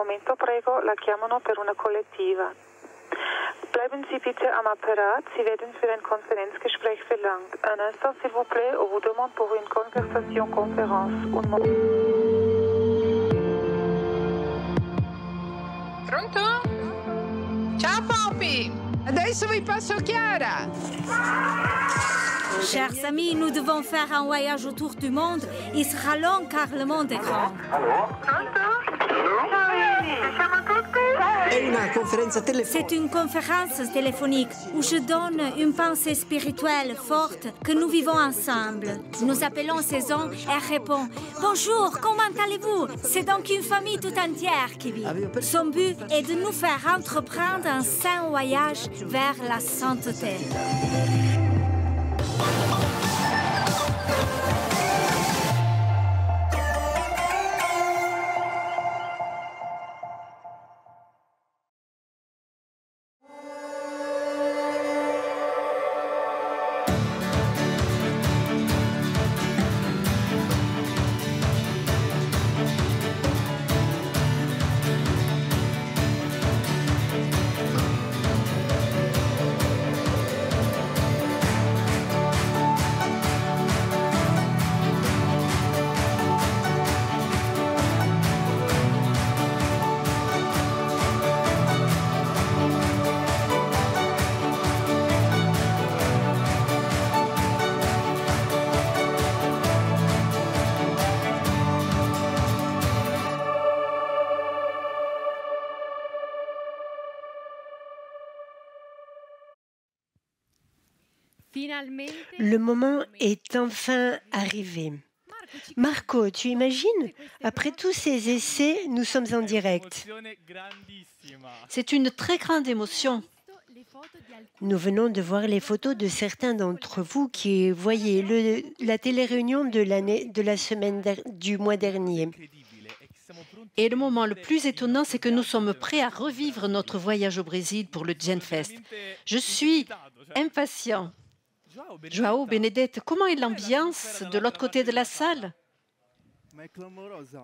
momento prego, la chiamano per una collettiva. Bleiben Sie bitte am Apparat, Sie werden für ein Konferenzgespräch verlangt. Un instant, s'il vous plaît, on vous demande pour une conversation conférence. Pronto? Ciao Poppy! Adesso vi passo Chiara! Chers amis, nous devons faire un voyage autour du monde. Il sera long car le monde est grand. C'est une conférence téléphonique où je donne une pensée spirituelle forte que nous vivons ensemble. Nous appelons Saison et elle répond « Bonjour, comment allez-vous ?» C'est donc une famille tout entière qui vit. Son but est de nous faire entreprendre un saint voyage vers la sainteté. Le moment est enfin arrivé. Marco, tu imagines? Après tous ces essais, nous sommes en direct. C'est une très grande émotion. Nous venons de voir les photos de certains d'entre vous qui voyaient la télé-réunion de la semaine du mois dernier. Et le moment le plus étonnant, c'est que nous sommes prêts à revivre notre voyage au Brésil pour le GenFest. Je suis impatient. Joao, Benedette, comment est l'ambiance de l'autre côté de la salle?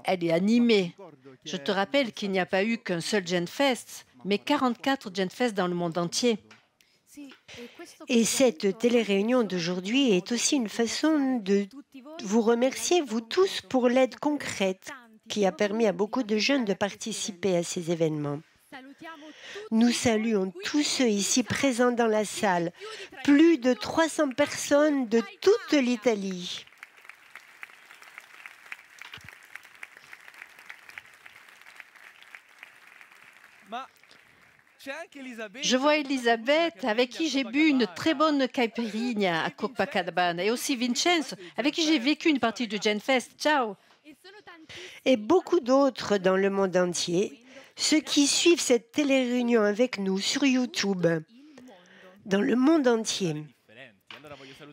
Elle est animée. Je te rappelle qu'il n'y a pas eu qu'un seul GenFest, mais 44 GenFest dans le monde entier. Et cette télé-réunion d'aujourd'hui est aussi une façon de vous remercier, vous tous, pour l'aide concrète qui a permis à beaucoup de jeunes de participer à ces événements. Nous saluons tous ceux ici présents dans la salle, plus de 300 personnes de toute l'Italie. Je vois Elisabeth, avec qui j'ai bu une très bonne caipirinha à Copacabana, et aussi Vincenzo, avec qui j'ai vécu une partie du GenFest. Ciao! Et beaucoup d'autres dans le monde entier, ceux qui suivent cette télé-réunion avec nous sur YouTube, dans le monde entier.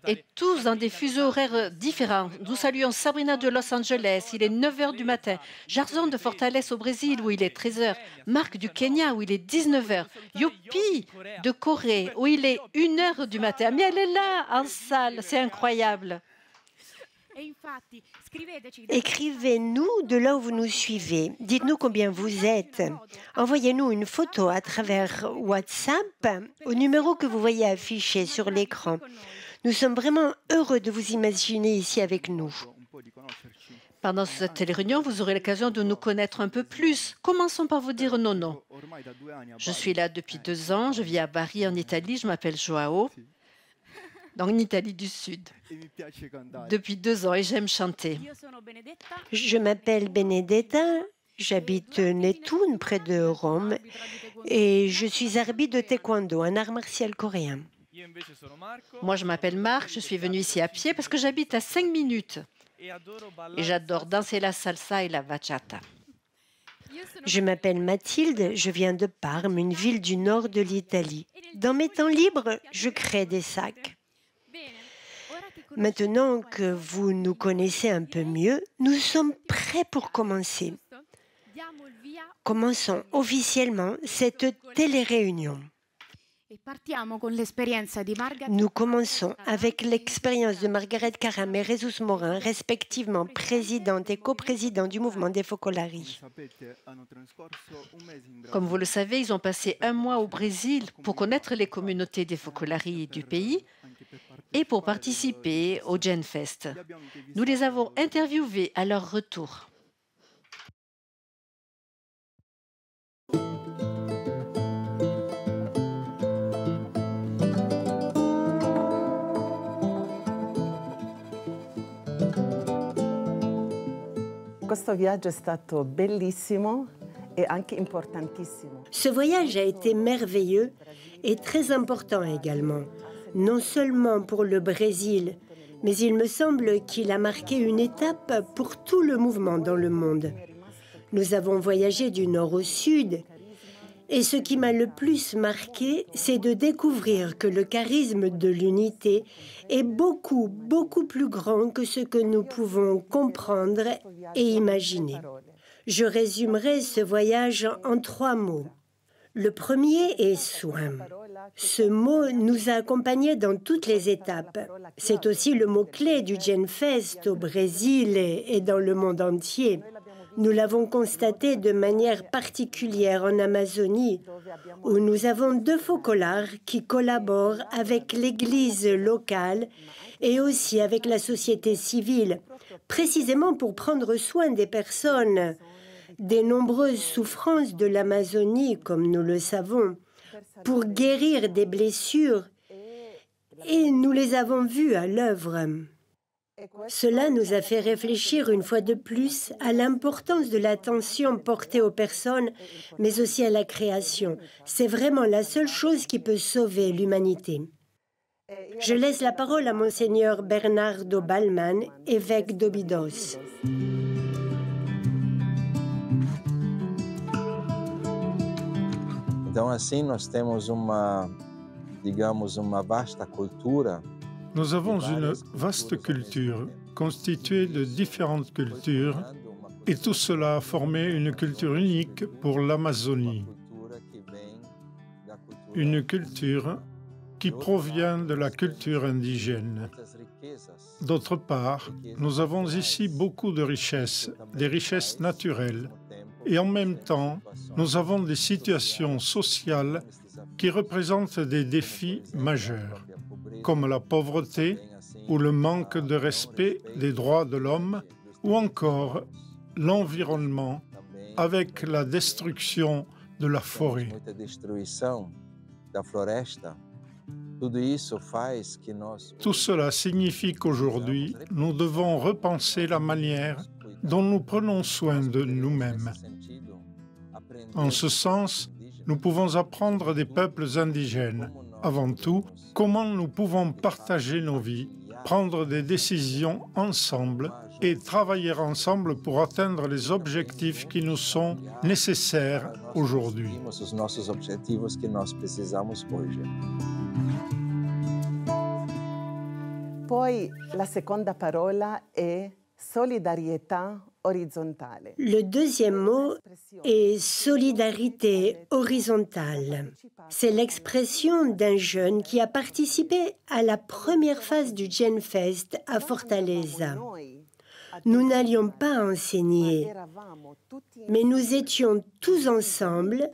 Et tous dans des fuseaux horaires différents. Nous saluons Sabrina de Los Angeles, il est 9 h du matin. Jarzon de Fortaleza au Brésil, où il est 13 h. Marc du Kenya, où il est 19 h. Yopi de Corée, où il est 1 h du matin. Mais elle est là, en salle, c'est incroyable. Écrivez-nous de là où vous nous suivez. Dites-nous combien vous êtes. Envoyez-nous une photo à travers WhatsApp au numéro que vous voyez affiché sur l'écran. Nous sommes vraiment heureux de vous imaginer ici avec nous. Pendant cette télé-réunion, vous aurez l'occasion de nous connaître un peu plus. Commençons par vous dire nos noms. Je suis là depuis 2 ans. Je vis à Bari, en Italie. Je m'appelle Joao, en Italie du Sud, depuis 2 ans, et j'aime chanter. Je m'appelle Benedetta, j'habite Nettoun, près de Rome, et je suis arbitre de taekwondo, un art martial coréen. Moi, je m'appelle Marc, je suis venu ici à pied parce que j'habite à 5 minutes. Et j'adore danser la salsa et la bachata. Je m'appelle Mathilde, je viens de Parme, une ville du nord de l'Italie. Dans mes temps libres, je crée des sacs. Maintenant que vous nous connaissez un peu mieux, nous sommes prêts pour commencer. Commençons officiellement cette télé-réunion. Nous commençons avec l'expérience de Margaret Karam et Jesus Morin, respectivement présidente et coprésidente du mouvement des Focolari. Comme vous le savez, ils ont passé un mois au Brésil pour connaître les communautés des Focolari du pays et pour participer au Genfest. Nous les avons interviewés à leur retour. Ce voyage a été merveilleux et très important également, non seulement pour le Brésil, mais il me semble qu'il a marqué une étape pour tout le mouvement dans le monde. Nous avons voyagé du nord au sud, et ce qui m'a le plus marqué, c'est de découvrir que le charisme de l'unité est beaucoup, beaucoup plus grand que ce que nous pouvons comprendre et imaginer. Je résumerai ce voyage en 3 mots. Le premier est soin. Ce mot nous a accompagnés dans toutes les étapes. C'est aussi le mot-clé du Genfest au Brésil et dans le monde entier. Nous l'avons constaté de manière particulière en Amazonie, où nous avons 2 focolars qui collaborent avec l'Église locale et aussi avec la société civile, précisément pour prendre soin des personnes, des nombreuses souffrances de l'Amazonie, comme nous le savons, pour guérir des blessures, et nous les avons vus à l'œuvre. Cela nous a fait réfléchir une fois de plus à l'importance de l'attention portée aux personnes, mais aussi à la création. C'est vraiment la seule chose qui peut sauver l'humanité. Je laisse la parole à Monseigneur Bernardo Ballman, évêque d'Óbidos. Então, assim, nós temos digamos, uma vasta cultura. Nous avons une vaste culture constituée de différentes cultures et tout cela a formé une culture unique pour l'Amazonie. Une culture qui provient de la culture indigène. D'autre part, nous avons ici beaucoup de richesses, des richesses naturelles, et en même temps, nous avons des situations sociales qui représentent des défis majeurs, comme la pauvreté ou le manque de respect des droits de l'homme, ou encore l'environnement avec la destruction de la forêt. Tout cela signifie qu'aujourd'hui, nous devons repenser la manière dont nous prenons soin de nous-mêmes. En ce sens, nous pouvons apprendre des peuples indigènes. Avant tout, comment nous pouvons partager nos vies, prendre des décisions ensemble et travailler ensemble pour atteindre les objectifs qui nous sont nécessaires aujourd'hui. Poi la seconda parola è solidarietà orizzontale. Le deuxième mot est solidarité horizontale. C'est l'expression d'un jeune qui a participé à la première phase du Genfest à Fortaleza. Nous n'allions pas enseigner, mais nous étions tous ensemble,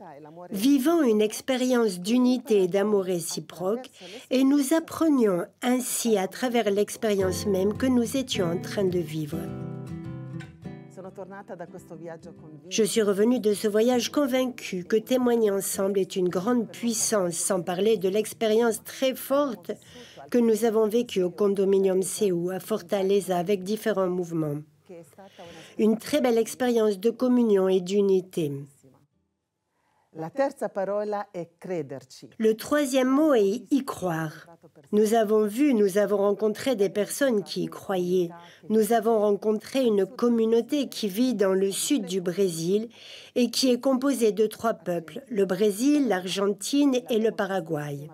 vivant une expérience d'unité et d'amour réciproque, et nous apprenions ainsi à travers l'expérience même que nous étions en train de vivre. Je suis revenue de ce voyage convaincue que témoigner ensemble est une grande puissance, sans parler de l'expérience très forte que nous avons vécue au condominium Seu à Fortaleza avec différents mouvements. Une très belle expérience de communion et d'unité. Le troisième mot est y croire. Nous avons rencontré des personnes qui y croyaient. Nous avons rencontré une communauté qui vit dans le sud du Brésil et qui est composée de 3 peuples, le Brésil, l'Argentine et le Paraguay.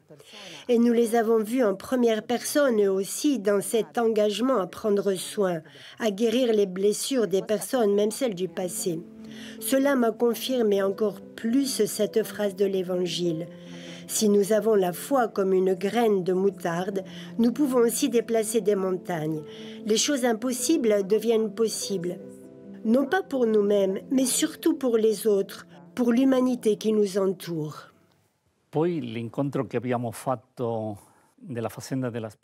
Et nous les avons vus en première personne eux aussi dans cet engagement à prendre soin, à guérir les blessures des personnes, même celles du passé. Cela m'a confirmé encore plus cette phrase de l'Évangile. Si nous avons la foi comme une graine de moutarde, nous pouvons aussi déplacer des montagnes. Les choses impossibles deviennent possibles. Non pas pour nous-mêmes, mais surtout pour les autres, pour l'humanité qui nous entoure.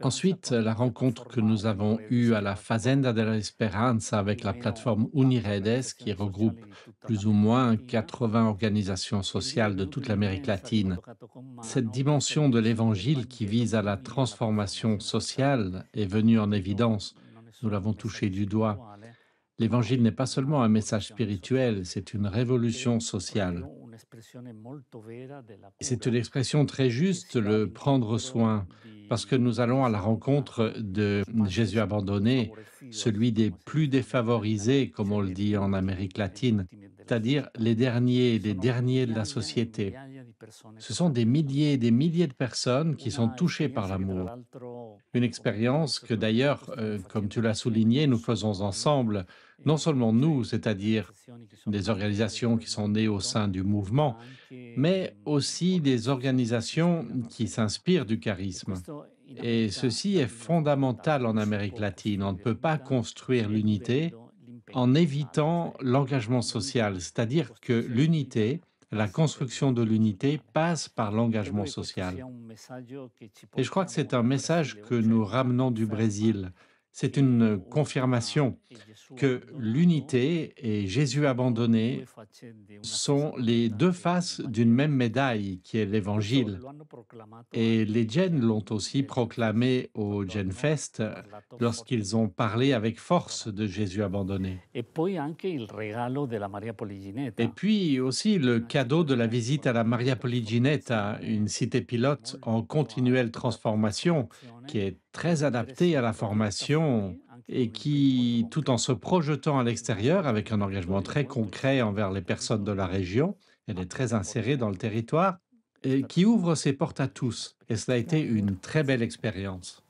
Ensuite, la rencontre que nous avons eue à la Fazenda de la Esperanza avec la plateforme Uniredes, qui regroupe plus ou moins 80 organisations sociales de toute l'Amérique latine. Cette dimension de l'Évangile qui vise à la transformation sociale est venue en évidence. Nous l'avons touché du doigt. L'Évangile n'est pas seulement un message spirituel, c'est une révolution sociale. C'est une expression très juste, le prendre soin, parce que nous allons à la rencontre de Jésus abandonné, celui des plus défavorisés, comme on le dit en Amérique latine, c'est-à-dire les derniers de la société. Ce sont des milliers et des milliers de personnes qui sont touchées par l'amour. Une expérience que d'ailleurs, comme tu l'as souligné, nous faisons ensemble, non seulement nous, c'est-à-dire des organisations qui sont nées au sein du mouvement, mais aussi des organisations qui s'inspirent du charisme. Et ceci est fondamental en Amérique latine. On ne peut pas construire l'unité en évitant l'engagement social, c'est-à-dire que l'unité, la construction de l'unité passe par l'engagement social. Et je crois que c'est un message que nous ramenons du Brésil. C'est une confirmation que l'unité et Jésus abandonné sont les deux faces d'une même médaille qui est l'Évangile. Et les Gen l'ont aussi proclamé au GenFest lorsqu'ils ont parlé avec force de Jésus abandonné. Et puis aussi le cadeau de la visite à la Maria Poligineta, une cité pilote en continuelle transformation qui est très adaptée à la formation et qui, tout en se projetant à l'extérieur avec un engagement très concret envers les personnes de la région, elle est très insérée dans le territoire, et qui ouvre ses portes à tous. Et cela a été une très belle expérience.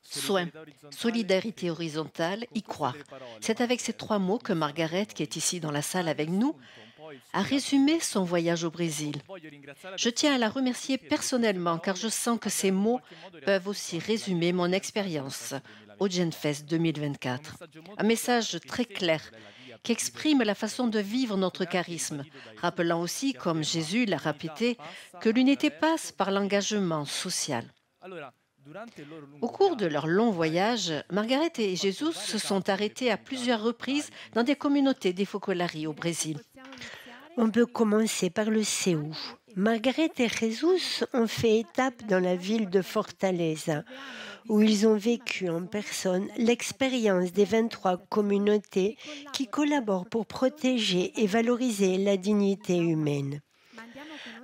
Soin, solidarité horizontale, y croire. C'est avec ces trois mots que Margaret, qui est ici dans la salle avec nous, a résumé son voyage au Brésil. Je tiens à la remercier personnellement car je sens que ces mots peuvent aussi résumer mon expérience au GenFest 2024. Un message très clair qui exprime la façon de vivre notre charisme, rappelant aussi, comme Jésus l'a répété, que l'unité passe par l'engagement social. Au cours de leur long voyage, Margaret et Jésus se sont arrêtés à plusieurs reprises dans des communautés des Focolari au Brésil. On peut commencer par le Ceú. Margaret et Jésus ont fait étape dans la ville de Fortaleza, où ils ont vécu en personne l'expérience des 23 communautés qui collaborent pour protéger et valoriser la dignité humaine.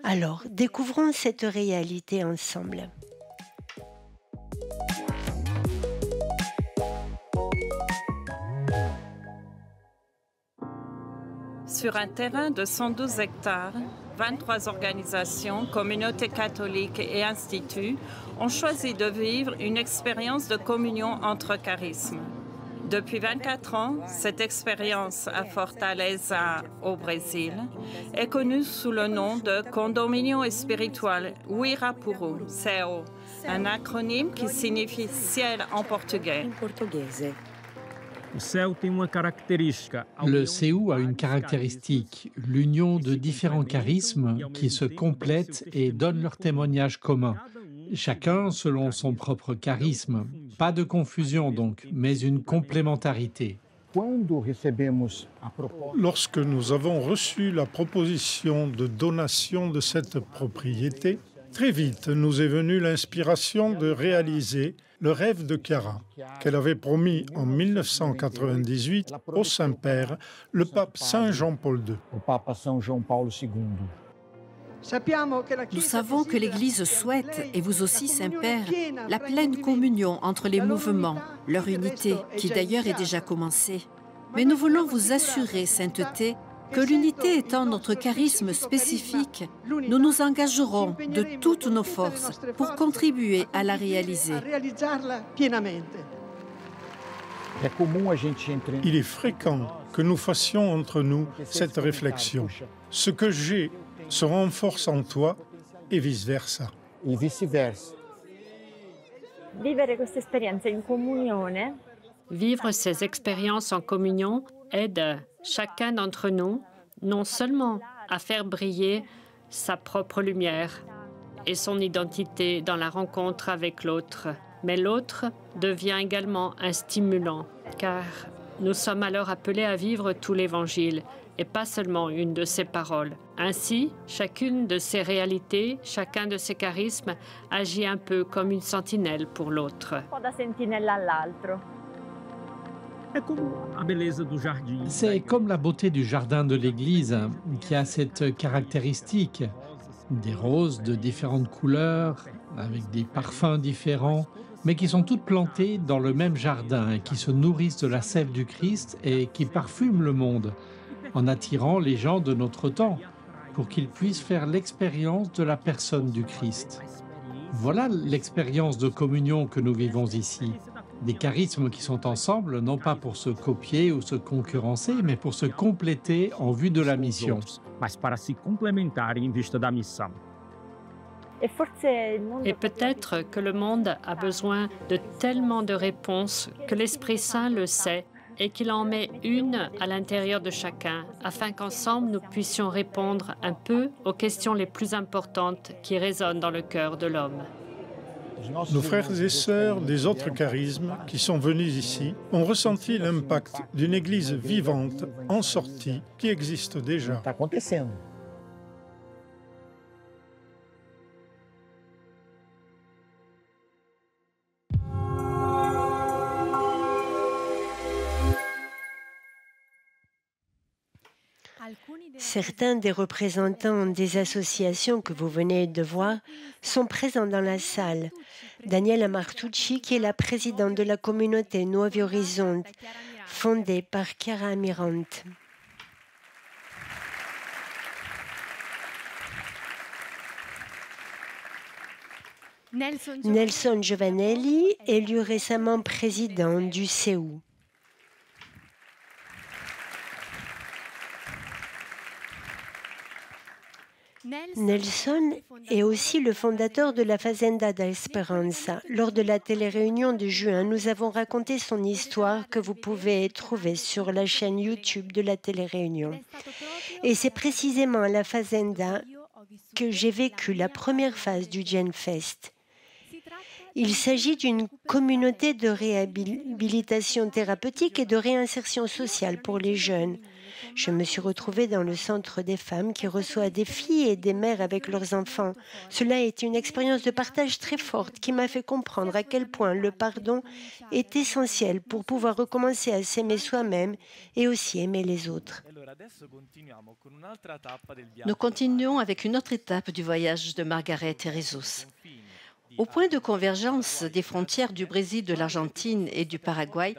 Alors, découvrons cette réalité ensemble. Sur un terrain de 112 hectares, 23 organisations, communautés catholiques et instituts ont choisi de vivre une expérience de communion entre charismes. Depuis 24 ans, cette expérience à Fortaleza, au Brésil, est connue sous le nom de Condomínio Espiritual Uirapuru, CEU, un acronyme qui signifie ciel en portugais. Le Ceú a une caractéristique, l'union de différents charismes qui se complètent et donnent leur témoignage commun. Chacun selon son propre charisme. Pas de confusion donc, mais une complémentarité. Lorsque nous avons reçu la proposition de donation de cette propriété, très vite nous est venue l'inspiration de réaliser le rêve de Chiara, qu'elle avait promis en 1998 au Saint-Père, le pape Saint Jean-Paul II. Nous savons que l'Église souhaite, et vous aussi, Saint-Père, la pleine communion entre les mouvements, leur unité, qui d'ailleurs est déjà commencée. Mais nous voulons vous assurer, Sainteté, que l'unité étant notre charisme spécifique, nous nous engagerons de toutes nos forces pour contribuer à la réaliser. Il est fréquent que nous fassions entre nous cette réflexion. Ce que j'ai se renforce en toi et vice-versa. Vivre ces expériences en communion aide chacun d'entre nous non seulement à faire briller sa propre lumière et son identité dans la rencontre avec l'autre, mais l'autre devient également un stimulant, car nous sommes alors appelés à vivre tout l'Évangile et pas seulement une de ses paroles. Ainsi, chacune de ces réalités, chacun de ces charismes agit un peu comme une sentinelle pour l'autre. C'est comme la beauté du jardin de l'église qui a cette caractéristique. Des roses de différentes couleurs, avec des parfums différents, mais qui sont toutes plantées dans le même jardin et qui se nourrissent de la sève du Christ et qui parfument le monde, en attirant les gens de notre temps pour qu'ils puissent faire l'expérience de la personne du Christ. Voilà l'expérience de communion que nous vivons ici. Des charismes qui sont ensemble, non pas pour se copier ou se concurrencer, mais pour se compléter en vue de la mission. Et peut-être que le monde a besoin de tellement de réponses que l'Esprit Saint le sait et qu'il en met une à l'intérieur de chacun, afin qu'ensemble nous puissions répondre un peu aux questions les plus importantes qui résonnent dans le cœur de l'homme. Nos frères et sœurs des autres charismes qui sont venus ici ont ressenti l'impact d'une Église vivante en sortie qui existe déjà. Certains des représentants des associations que vous venez de voir sont présents dans la salle. Daniela Martucci, qui est la présidente de la communauté Nuovi Orizzonti, fondée par Chiara Amirante. Nelson Giovanelli, élu récemment président du CEU. Nelson est aussi le fondateur de la Fazenda da Esperanza. Lors de la télé-réunion de juin, nous avons raconté son histoire que vous pouvez trouver sur la chaîne YouTube de la télé-réunion. Et c'est précisément à la Fazenda que j'ai vécu la première phase du GenFest. Il s'agit d'une communauté de réhabilitation thérapeutique et de réinsertion sociale pour les jeunes. Je me suis retrouvée dans le centre des femmes qui reçoit des filles et des mères avec leurs enfants. Cela est une expérience de partage très forte qui m'a fait comprendre à quel point le pardon est essentiel pour pouvoir recommencer à s'aimer soi-même et aussi aimer les autres. Nous continuons avec une autre étape du voyage de Margaret et Jesus. Au point de convergence des frontières du Brésil, de l'Argentine et du Paraguay,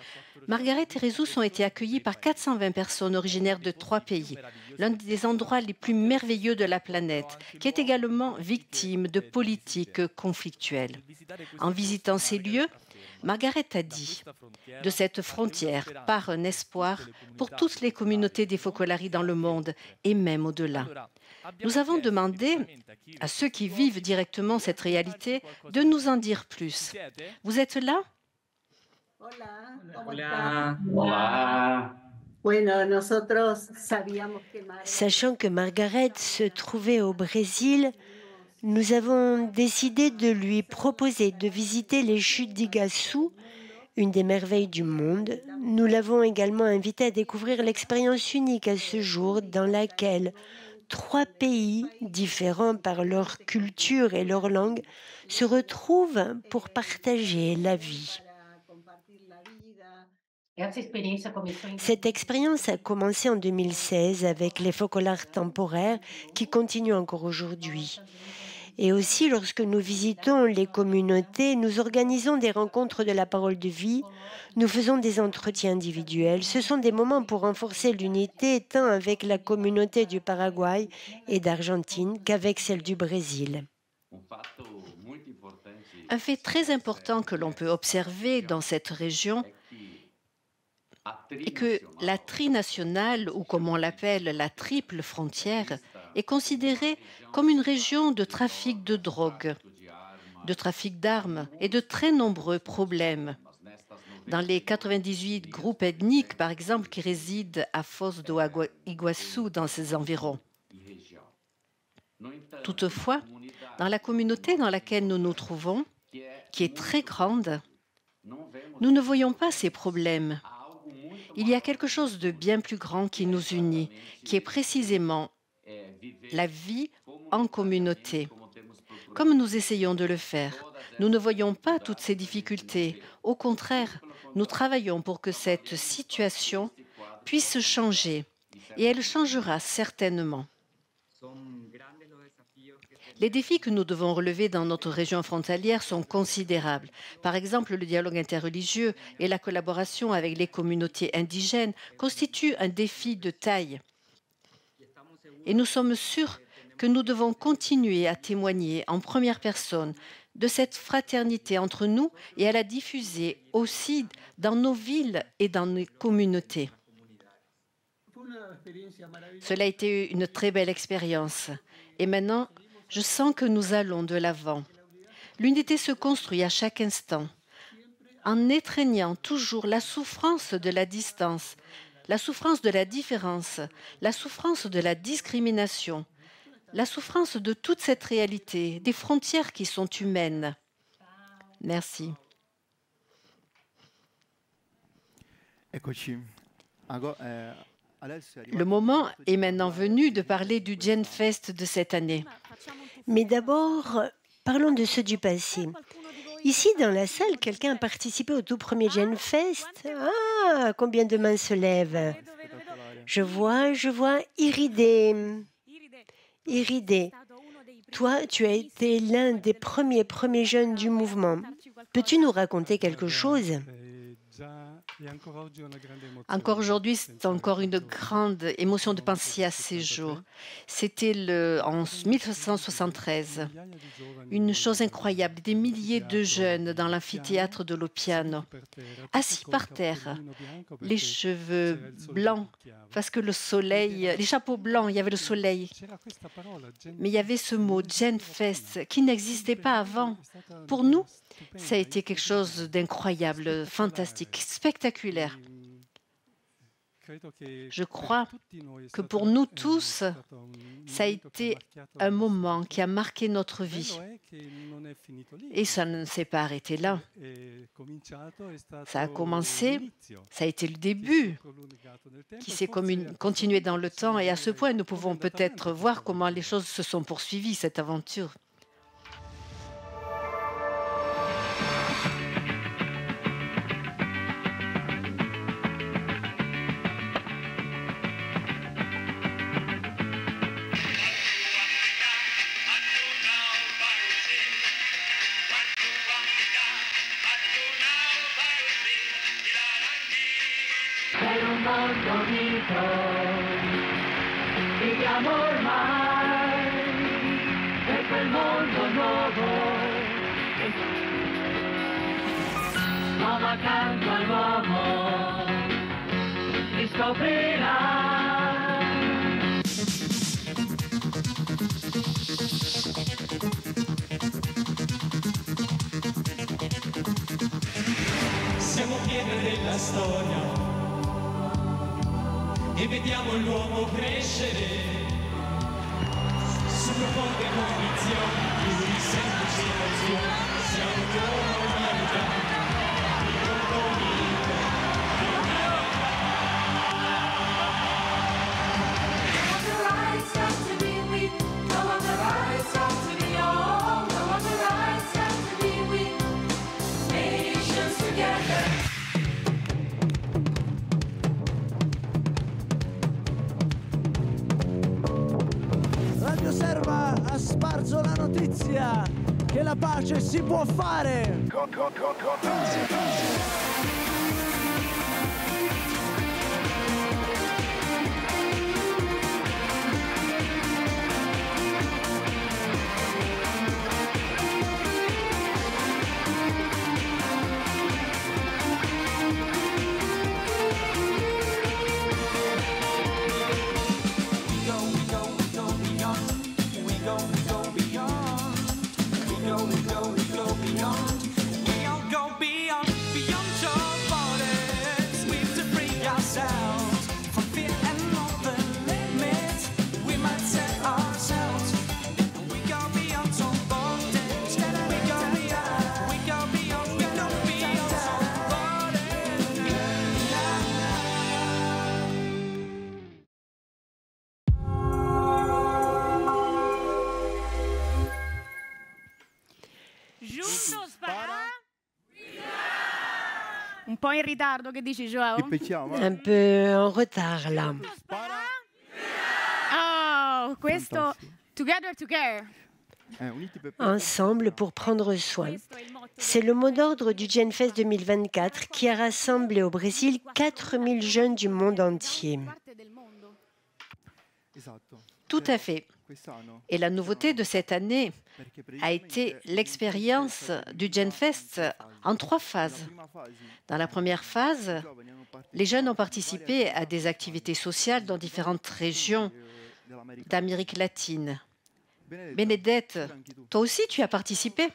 Margaret et Jesus ont été accueillis par 420 personnes originaires de 3 pays, l'un des endroits les plus merveilleux de la planète, qui est également victime de politiques conflictuelles. En visitant ces lieux, Margaret a dit « De cette frontière part un espoir pour toutes les communautés des Focolari dans le monde et même au-delà. » Nous avons demandé à ceux qui vivent directement cette réalité de nous en dire plus. Vous êtes là? Sachant que Margaret se trouvait au Brésil, nous avons décidé de lui proposer de visiter les chutes d'Iguaçu, une des merveilles du monde. Nous l'avons également invité à découvrir l'expérience unique à ce jour dans laquelle 3 pays différents par leur culture et leur langue se retrouvent pour partager la vie. Cette expérience a commencé en 2016 avec les focolars temporaires qui continuent encore aujourd'hui. Et aussi, lorsque nous visitons les communautés, nous organisons des rencontres de la parole de vie, nous faisons des entretiens individuels. Ce sont des moments pour renforcer l'unité tant avec la communauté du Paraguay et d'Argentine qu'avec celle du Brésil. Un fait très important que l'on peut observer dans cette région et que la trinationale, ou comme on l'appelle la triple frontière, est considérée comme une région de trafic de drogue, de trafic d'armes et de très nombreux problèmes. Dans les 98 groupes ethniques, par exemple, qui résident à Foz do Iguaçu, dans ces environs. Toutefois, dans la communauté dans laquelle nous nous trouvons, qui est très grande, nous ne voyons pas ces problèmes. Il y a quelque chose de bien plus grand qui nous unit, qui est précisément la vie en communauté. Comme nous essayons de le faire, nous ne voyons pas toutes ces difficultés. Au contraire, nous travaillons pour que cette situation puisse changer, et elle changera certainement. Les défis que nous devons relever dans notre région frontalière sont considérables. Par exemple, le dialogue interreligieux et la collaboration avec les communautés indigènes constituent un défi de taille. Et nous sommes sûrs que nous devons continuer à témoigner en première personne de cette fraternité entre nous et à la diffuser aussi dans nos villes et dans nos communautés. Cela a été une très belle expérience. Et maintenant, je sens que nous allons de l'avant. L'unité se construit à chaque instant, en étreignant toujours la souffrance de la distance, la souffrance de la différence, la souffrance de la discrimination, la souffrance de toute cette réalité, des frontières qui sont humaines. Merci. Le moment est maintenant venu de parler du GenFest de cette année. Mais d'abord, parlons de ceux du passé. Ici, dans la salle, quelqu'un a participé au tout premier GenFest. Ah, combien de mains se lèvent? Je vois, Iridé. Iridé, toi, tu as été l'un des premiers jeunes du mouvement. Peux-tu nous raconter quelque chose? Encore aujourd'hui, c'est encore une grande émotion de penser à ces jours. C'était en 1973. Une chose incroyable, des milliers de jeunes dans l'amphithéâtre de Lopiano, assis par terre, les cheveux blancs, parce que le soleil, les chapeaux blancs, il y avait le soleil. Mais il y avait ce mot GenFest qui n'existait pas avant. Pour nous, ça a été quelque chose d'incroyable, fantastique, spectaculaire. Je crois que pour nous tous, ça a été un moment qui a marqué notre vie. Et ça ne s'est pas arrêté là. Ça a commencé, ça a été le début, qui s'est continué dans le temps. Et à ce point, nous pouvons peut-être voir comment les choses se sont poursuivies, cette aventure. Viviamo ormai per quel mondo nuovo, l'uomo accanto all'uomo riscoprirà. Siamo pieni della storia e vediamo l'uomo crescere su profonde condizioni di semplici emozioni. Siamo come umanità, non convinto di umanità. No other rights have to be weak, no other rights have to be all, no other rights have to be weak, nations together. Radio Serva ha sparso la notizia che la pace si può fare. Un po' in ritardo, che dici Joao? Un peu en retard là. Oh, questo Together to Care. Ensemble pour prendre soin. C'est le mot d'ordre du GenFest 2024 qui a rassemblé au Brésil 4000 jeunes du monde entier. Tout à fait. Et la nouveauté de cette année a été l'expérience du GenFest en 3 phases. Dans la première phase, les jeunes ont participé à des activités sociales dans différentes régions d'Amérique latine. Benedette, toi aussi tu as participé?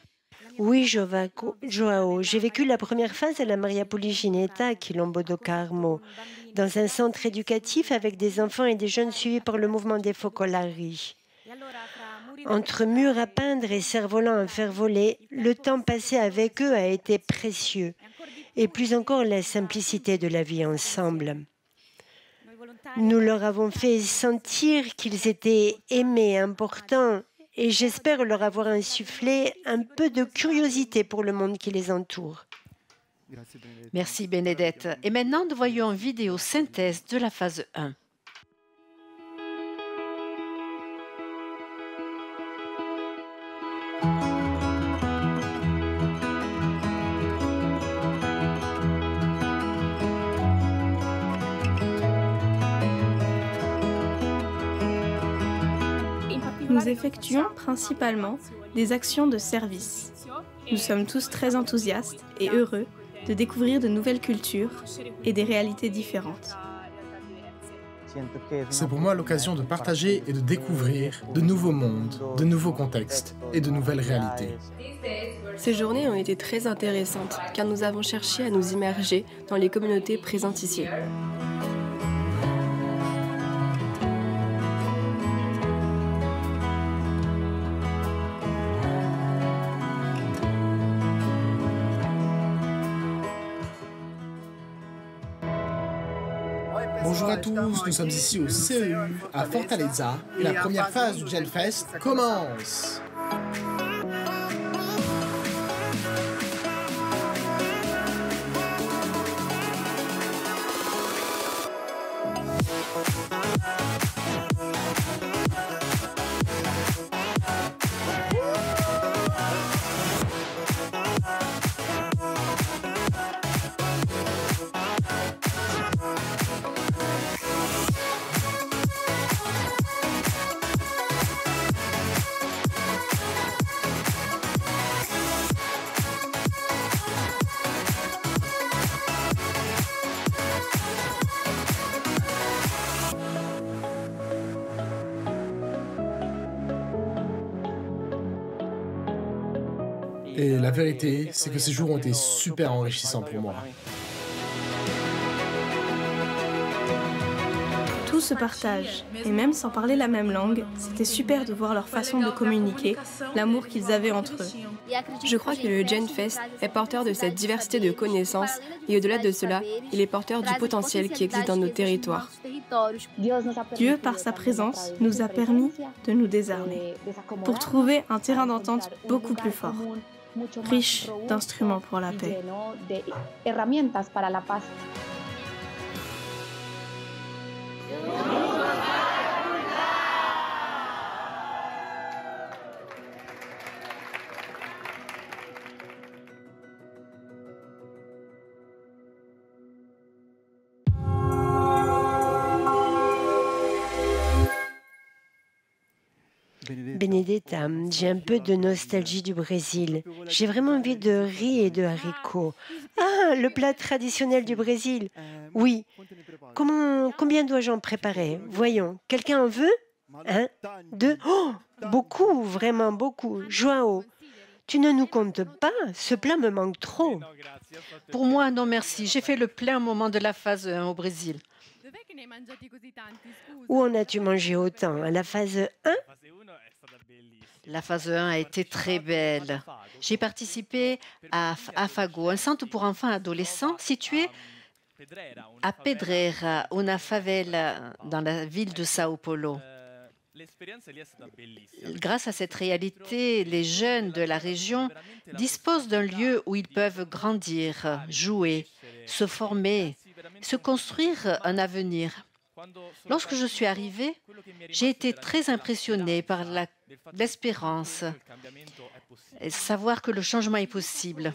Oui, Joao, j'ai vécu la première phase à la Maria Poligineta à Quilombo do Carmo, dans un centre éducatif avec des enfants et des jeunes suivis par le mouvement des Focolari. Entre murs à peindre et cerfs-volants à faire voler, le temps passé avec eux a été précieux, et plus encore la simplicité de la vie ensemble. Nous leur avons fait sentir qu'ils étaient aimés, importants, et j'espère leur avoir insufflé un peu de curiosité pour le monde qui les entoure. Merci Benedette. Et maintenant, nous voyons en vidéo synthèse de la phase 1. Nous effectuons principalement des actions de service. Nous sommes tous très enthousiastes et heureux de découvrir de nouvelles cultures et des réalités différentes. C'est pour moi l'occasion de partager et de découvrir de nouveaux mondes, de nouveaux contextes et de nouvelles réalités. Ces journées ont été très intéressantes car nous avons cherché à nous immerger dans les communautés présentes ici. Bonjour à tous, nous sommes ici au CEU à Fortaleza et la première phase du GenFest commence. Et la vérité, c'est que ces jours ont été super enrichissants pour moi. Tout se partage, et même sans parler la même langue, c'était super de voir leur façon de communiquer, l'amour qu'ils avaient entre eux. Je crois que le GenFest est porteur de cette diversité de connaissances et au-delà de cela, il est porteur du potentiel qui existe dans nos territoires. Dieu, par sa présence, nous a permis de nous désarmer pour trouver un terrain d'entente beaucoup plus fort, riche d'instruments pour la paix. Benedetta, j'ai un peu de nostalgie du Brésil. J'ai vraiment envie de riz et de haricots. Ah, le plat traditionnel du Brésil. Oui. Combien dois-je en préparer? Voyons, quelqu'un en veut? 1, 2, oh, beaucoup, vraiment beaucoup. Joao, tu ne nous comptes pas? Ce plat me manque trop. Pour moi, non merci. J'ai fait le plein au moment de la phase 1 au Brésil. Où en as-tu mangé autant? À la phase 1? La phase 1 a été très belle. J'ai participé à Afago, un centre pour enfants et adolescents situé à Pedreira, une favela dans la ville de Sao Paulo. Grâce à cette réalité, les jeunes de la région disposent d'un lieu où ils peuvent grandir, jouer, se former, se construire un avenir. Lorsque je suis arrivée, j'ai été très impressionnée par l'espérance, et savoir que le changement est possible.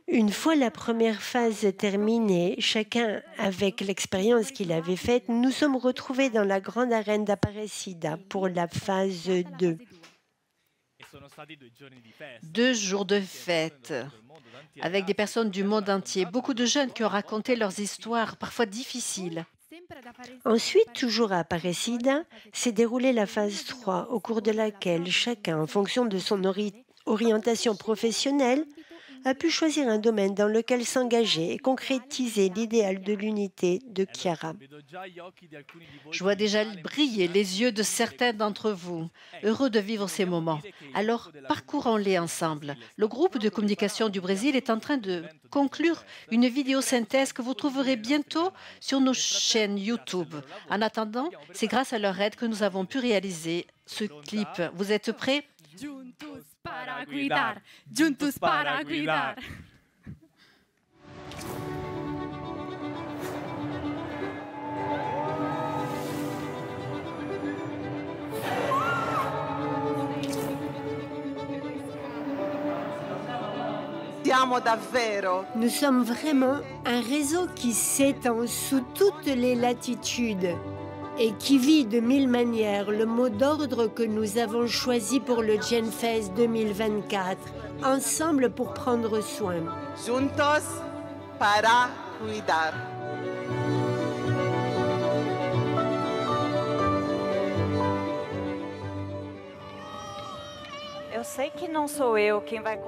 Une fois la première phase terminée, chacun avec l'expérience qu'il avait faite, nous sommes retrouvés dans la grande arène d'Aparecida pour la phase 2. 2 jours de fête avec des personnes du monde entier, beaucoup de jeunes qui ont raconté leurs histoires, parfois difficiles. Ensuite, toujours à Aparecida, s'est déroulée la phase 3, au cours de laquelle chacun, en fonction de son orientation professionnelle, a pu choisir un domaine dans lequel s'engager et concrétiser l'idéal de l'unité de Chiara. Je vois déjà briller les yeux de certains d'entre vous, heureux de vivre ces moments. Alors, parcourons-les ensemble. Le groupe de communication du Brésil est en train de conclure une vidéosynthèse que vous trouverez bientôt sur nos chaînes YouTube. En attendant, c'est grâce à leur aide que nous avons pu réaliser ce clip. Vous êtes prêts? Juntos para cuidar, juntos para cuidar. Nous sommes vraiment un réseau qui s'étend sous toutes les latitudes et qui vit de 1000 manières le mot d'ordre que nous avons choisi pour le GenFest 2024, ensemble pour prendre soin. Juntos para cuidar.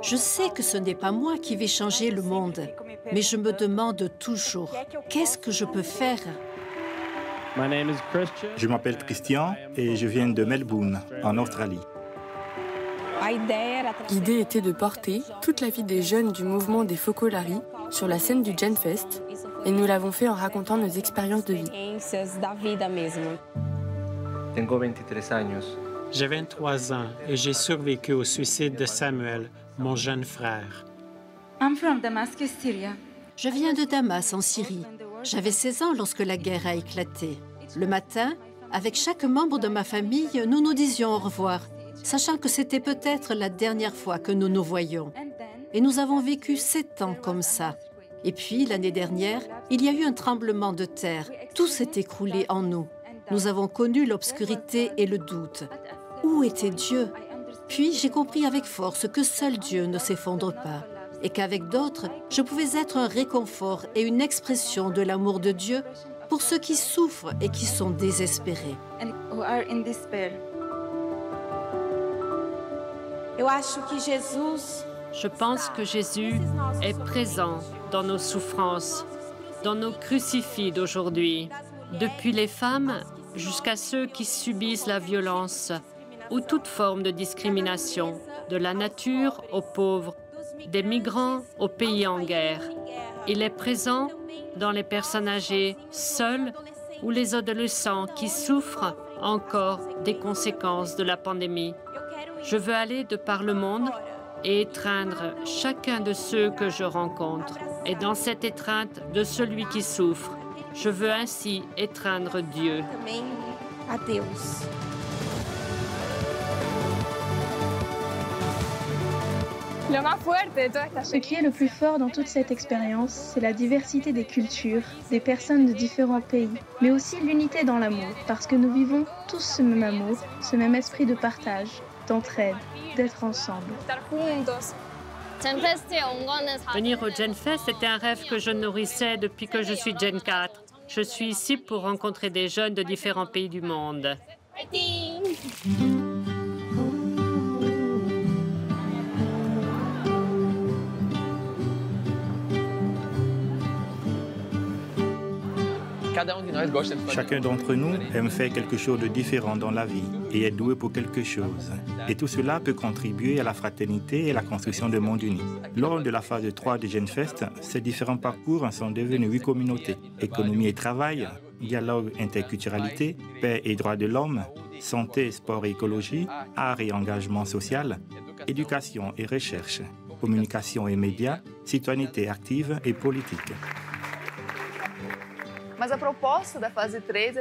Je sais que ce n'est pas moi qui vais changer le monde, mais je me demande toujours, qu'est-ce que je peux faire? Je m'appelle Christian et je viens de Melbourne, en Australie. L'idée était de porter toute la vie des jeunes du mouvement des Focolari sur la scène du GenFest et nous l'avons fait en racontant nos expériences de vie. J'ai 23 ans et j'ai survécu au suicide de Samuel, mon jeune frère. Je viens de Damas, en Syrie. J'avais 16 ans lorsque la guerre a éclaté. Le matin, avec chaque membre de ma famille, nous nous disions au revoir, sachant que c'était peut-être la dernière fois que nous nous voyions. Et nous avons vécu 7 ans comme ça. Et puis, l'année dernière, il y a eu un tremblement de terre. Tout s'est écroulé en nous. Nous avons connu l'obscurité et le doute. Où était Dieu? Puis j'ai compris avec force que seul Dieu ne s'effondre pas et qu'avec d'autres, je pouvais être un réconfort et une expression de l'amour de Dieu pour ceux qui souffrent et qui sont désespérés. Je pense que Jésus est présent dans nos souffrances, dans nos crucifix d'aujourd'hui, depuis les femmes jusqu'à ceux qui subissent la violence ou toute forme de discrimination, de la nature aux pauvres, des migrants aux pays en guerre. Il est présent dans les personnes âgées, seules, ou les adolescents qui souffrent encore des conséquences de la pandémie. Je veux aller de par le monde et étreindre chacun de ceux que je rencontre. Et dans cette étreinte de celui qui souffre, je veux ainsi étreindre Dieu. Ce qui est le plus fort dans toute cette expérience, c'est la diversité des cultures, des personnes de différents pays, mais aussi l'unité dans l'amour, parce que nous vivons tous ce même amour, ce même esprit de partage, d'entraide, d'être ensemble. Venir au GenFest était un rêve que je nourrissais depuis que je suis Gen 4. Je suis ici pour rencontrer des jeunes de différents pays du monde. Chacun d'entre nous aime faire quelque chose de différent dans la vie et est doué pour quelque chose. Et tout cela peut contribuer à la fraternité et à la construction d'un monde uni. Lors de la phase 3 du GenFest, ces différents parcours sont devenus 8 communautés. Économie et travail, dialogue, interculturalité, paix et droits de l'homme, santé, sport et écologie, art et engagement social, éducation et recherche. communication et médias, citoyenneté active et politique.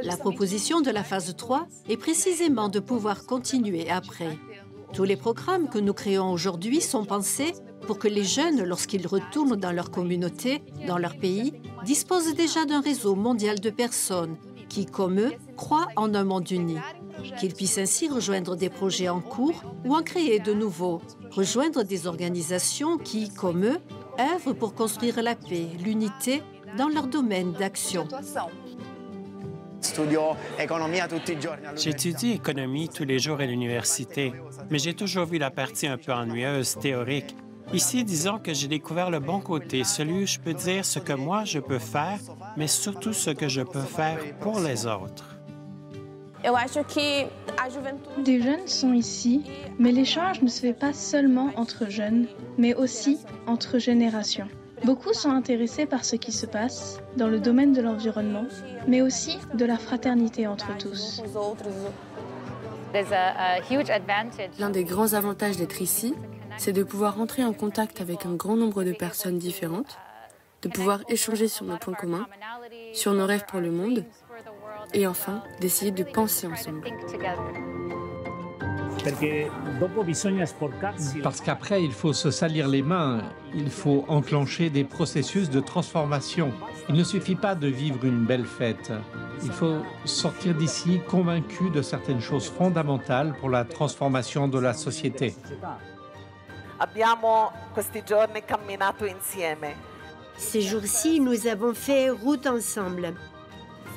La proposition de la phase 3 est précisément de pouvoir continuer après. Tous les programmes que nous créons aujourd'hui sont pensés pour que les jeunes, lorsqu'ils retournent dans leur communauté, dans leur pays, disposent déjà d'un réseau mondial de personnes qui, comme eux, croient en un monde uni. Qu'ils puissent ainsi rejoindre des projets en cours ou en créer de nouveaux, rejoindre des organisations qui, comme eux, œuvrent pour construire la paix, l'unité dans leur domaine d'action. J'étudie économie tous les jours à l'université, mais j'ai toujours vu la partie un peu ennuyeuse, théorique. Ici, disons que j'ai découvert le bon côté, celui où je peux dire ce que moi je peux faire, mais surtout ce que je peux faire pour les autres. Des jeunes sont ici, mais l'échange ne se fait pas seulement entre jeunes, mais aussi entre générations. Beaucoup sont intéressés par ce qui se passe dans le domaine de l'environnement, mais aussi de la fraternité entre tous. L'un des grands avantages d'être ici, c'est de pouvoir entrer en contact avec un grand nombre de personnes différentes, de pouvoir échanger sur nos points communs, sur nos rêves pour le monde, et enfin, d'essayer de penser ensemble. Parce qu'après, il faut se salir les mains, il faut enclencher des processus de transformation. Il ne suffit pas de vivre une belle fête. Il faut sortir d'ici convaincu de certaines choses fondamentales pour la transformation de la société. Ces jours-ci, nous avons fait route ensemble.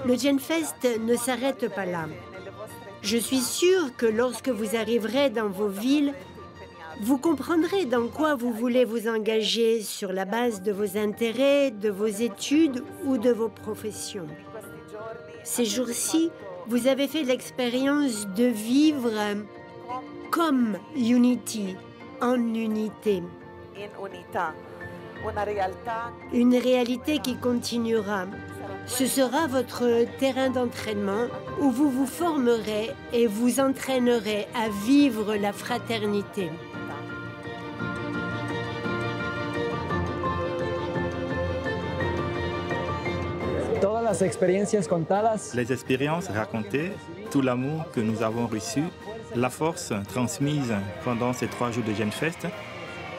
Le GenFest ne s'arrête pas là. Je suis sûre que lorsque vous arriverez dans vos villes, vous comprendrez dans quoi vous voulez vous engager sur la base de vos intérêts, de vos études ou de vos professions. Ces jours-ci, vous avez fait l'expérience de vivre comme Unity, en unité. Une réalité qui continuera. Ce sera votre terrain d'entraînement où vous vous formerez et vous entraînerez à vivre la fraternité. Les expériences racontées, tout l'amour que nous avons reçu, la force transmise pendant ces 3 jours de GenFest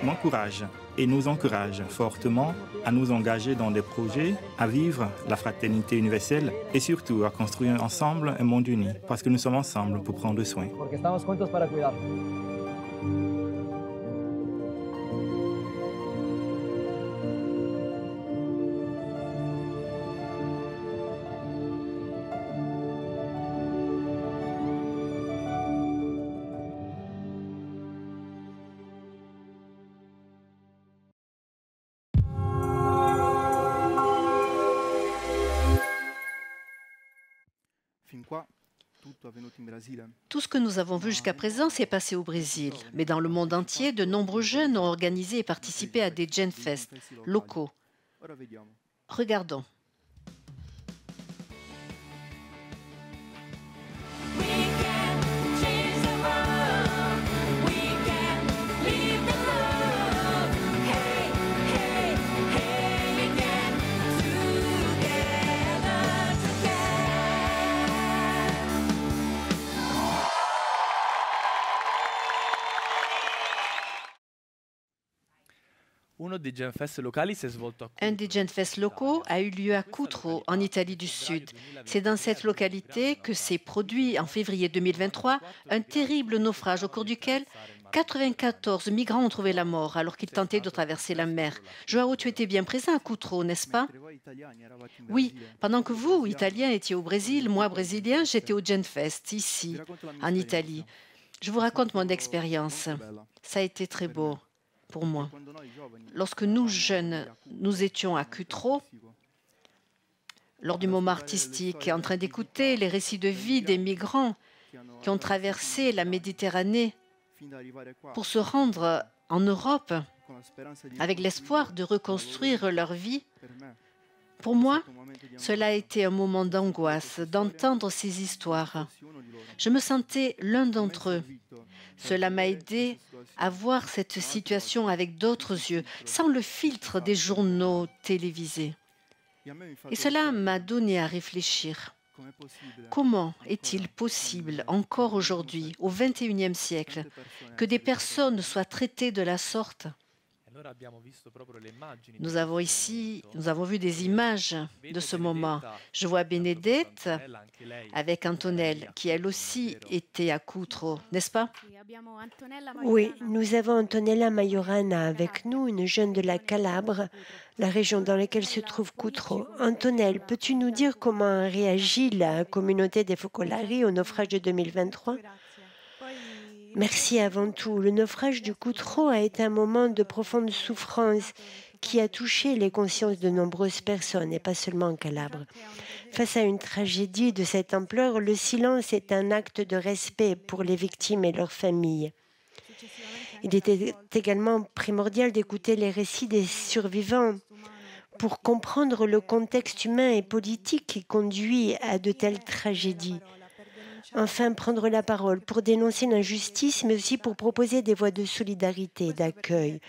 m'encourage et nous encourage fortement à nous engager dans des projets, à vivre la fraternité universelle et surtout à construire ensemble un monde uni, parce que nous sommes ensemble pour prendre soin. Tout ce que nous avons vu jusqu'à présent s'est passé au Brésil, mais dans le monde entier, de nombreux jeunes ont organisé et participé à des GenFest locaux. Regardons. Un des GenFest locaux a eu lieu à Cutro, en Italie du Sud. C'est dans cette localité que s'est produit en février 2023 un terrible naufrage au cours duquel 94 migrants ont trouvé la mort alors qu'ils tentaient de traverser la mer. Joao, tu étais bien présent à Cutro, n'est-ce pas? Oui, pendant que vous, Italiens, étiez au Brésil, moi, Brésilien, j'étais au GenFest, ici, en Italie. Je vous raconte mon expérience. Ça a été très beau pour moi. Lorsque nous, jeunes, nous étions à Cutro, lors du moment artistique, en train d'écouter les récits de vie des migrants qui ont traversé la Méditerranée pour se rendre en Europe avec l'espoir de reconstruire leur vie, pour moi, cela a été un moment d'angoisse d'entendre ces histoires. Je me sentais l'un d'entre eux. Cela m'a aidé à voir cette situation avec d'autres yeux, sans le filtre des journaux télévisés. Et cela m'a donné à réfléchir. Comment est-il possible, encore aujourd'hui, au XXIe siècle, que des personnes soient traitées de la sorte? Nous avons vu des images de ce moment. Je vois Bénédette avec Antonelle, qui elle aussi était à Cutro, n'est-ce pas? Oui, nous avons Antonella Majorana avec nous, une jeune de la Calabre, la région dans laquelle se trouve Cutro. Antonelle, peux-tu nous dire comment a réagi la communauté des Focolari au naufrage de 2023? Merci avant tout. Le naufrage du Cutro a été un moment de profonde souffrance qui a touché les consciences de nombreuses personnes, et pas seulement en Calabre. Face à une tragédie de cette ampleur, le silence est un acte de respect pour les victimes et leurs familles. Il était également primordial d'écouter les récits des survivants pour comprendre le contexte humain et politique qui conduit à de telles tragédies. Enfin, prendre la parole pour dénoncer l'injustice, mais aussi pour proposer des voies de solidarité et d'accueil.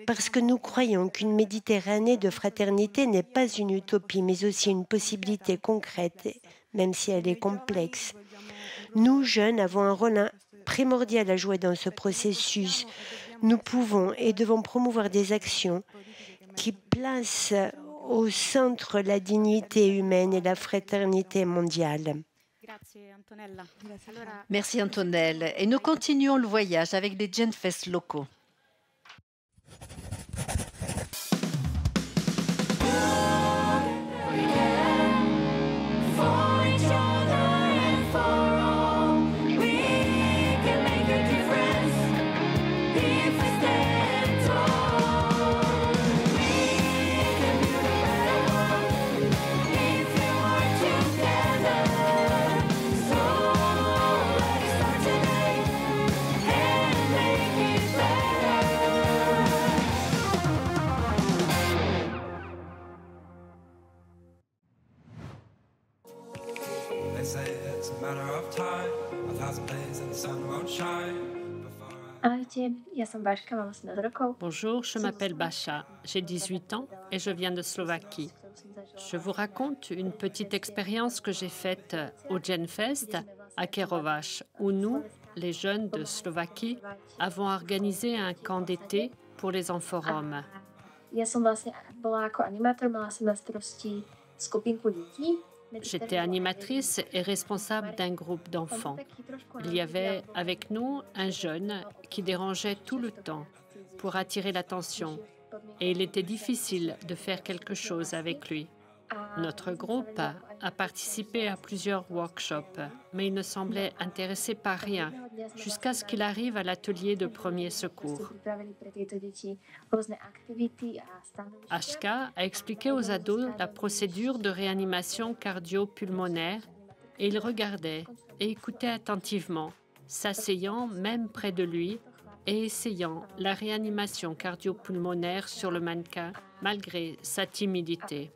Parce que nous croyons qu'une Méditerranée de fraternité n'est pas une utopie, mais aussi une possibilité concrète, même si elle est complexe. Nous, jeunes, avons un rôle primordial à jouer dans ce processus. Nous pouvons et devons promouvoir des actions qui placent au centre la dignité humaine et la fraternité mondiale. Merci Antonelle. Et nous continuons le voyage avec les Genfest locaux. Bonjour, je m'appelle Basha, j'ai 18 ans et je viens de Slovaquie. Je vous raconte une petite expérience que j'ai faite au Genfest à Kerovac, où nous, les jeunes de Slovaquie, avons organisé un camp d'été pour les enfants roms. J'étais animatrice et responsable d'un groupe d'enfants. Il y avait avec nous un jeune qui dérangeait tout le temps pour attirer l'attention et il était difficile de faire quelque chose avec lui. Notre groupe a participé à plusieurs workshops, mais il ne semblait intéressé par rien jusqu'à ce qu'il arrive à l'atelier de premiers secours. Ashka a expliqué aux ados la procédure de réanimation cardio-pulmonaire et il regardait et écoutait attentivement, s'asseyant même près de lui et essayant la réanimation cardio-pulmonaire sur le mannequin malgré sa timidité.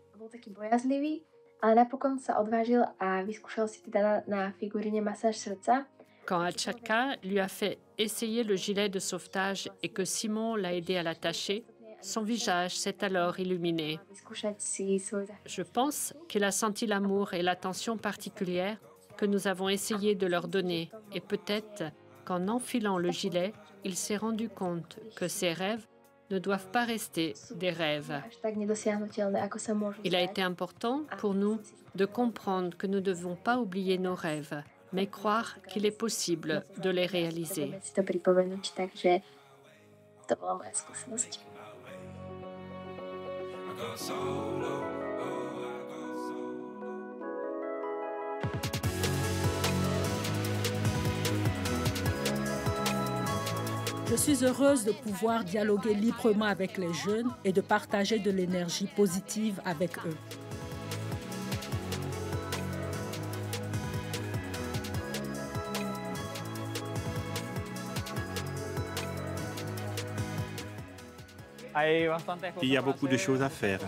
Quand Achaka lui a fait essayer le gilet de sauvetage et que Simon l'a aidé à l'attacher, son visage s'est alors illuminé. Je pense qu'il a senti l'amour et l'attention particulière que nous avons essayé de leur donner et peut-être qu'en enfilant le gilet, il s'est rendu compte que ses rêves ne doivent pas rester des rêves. Il a été important pour nous de comprendre que nous ne devons pas oublier nos rêves, mais croire qu'il est possible de les réaliser. Je suis heureuse de pouvoir dialoguer librement avec les jeunes et de partager de l'énergie positive avec eux. Il y a beaucoup de choses à faire,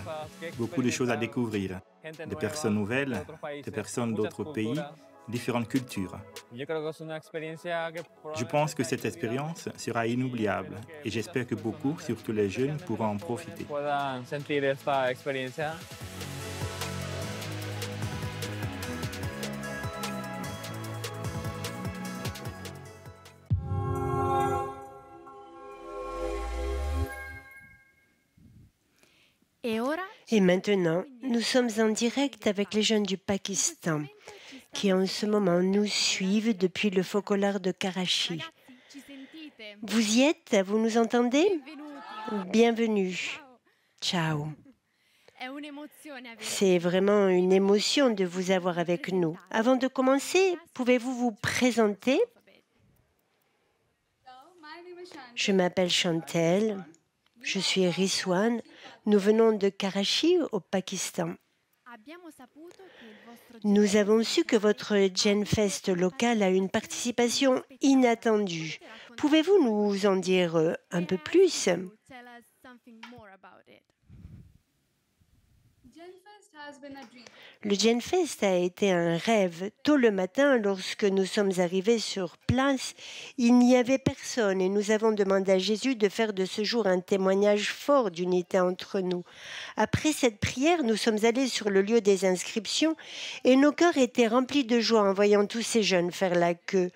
beaucoup de choses à découvrir, des personnes nouvelles, des personnes d'autres pays, différentes cultures. Je pense que cette expérience sera inoubliable et j'espère que beaucoup, surtout les jeunes, pourront en profiter. Et maintenant, nous sommes en direct avec les jeunes du Pakistan qui en ce moment nous suivent depuis le focolare de Karachi. Vous y êtes? Vous nous entendez? Bienvenue. Ciao. C'est vraiment une émotion de vous avoir avec nous. Avant de commencer, pouvez-vous vous présenter? Je m'appelle Chantel. Je suis Riswan. Nous venons de Karachi, au Pakistan. Nous avons su que votre GenFest local a une participation inattendue. Pouvez-vous nous en dire un peu plus? Le GenFest a été un rêve. Tôt le matin, lorsque nous sommes arrivés sur place, il n'y avait personne et nous avons demandé à Jésus de faire de ce jour un témoignage fort d'unité entre nous. Après cette prière, nous sommes allés sur le lieu des inscriptions et nos cœurs étaient remplis de joie en voyant tous ces jeunes faire la queue.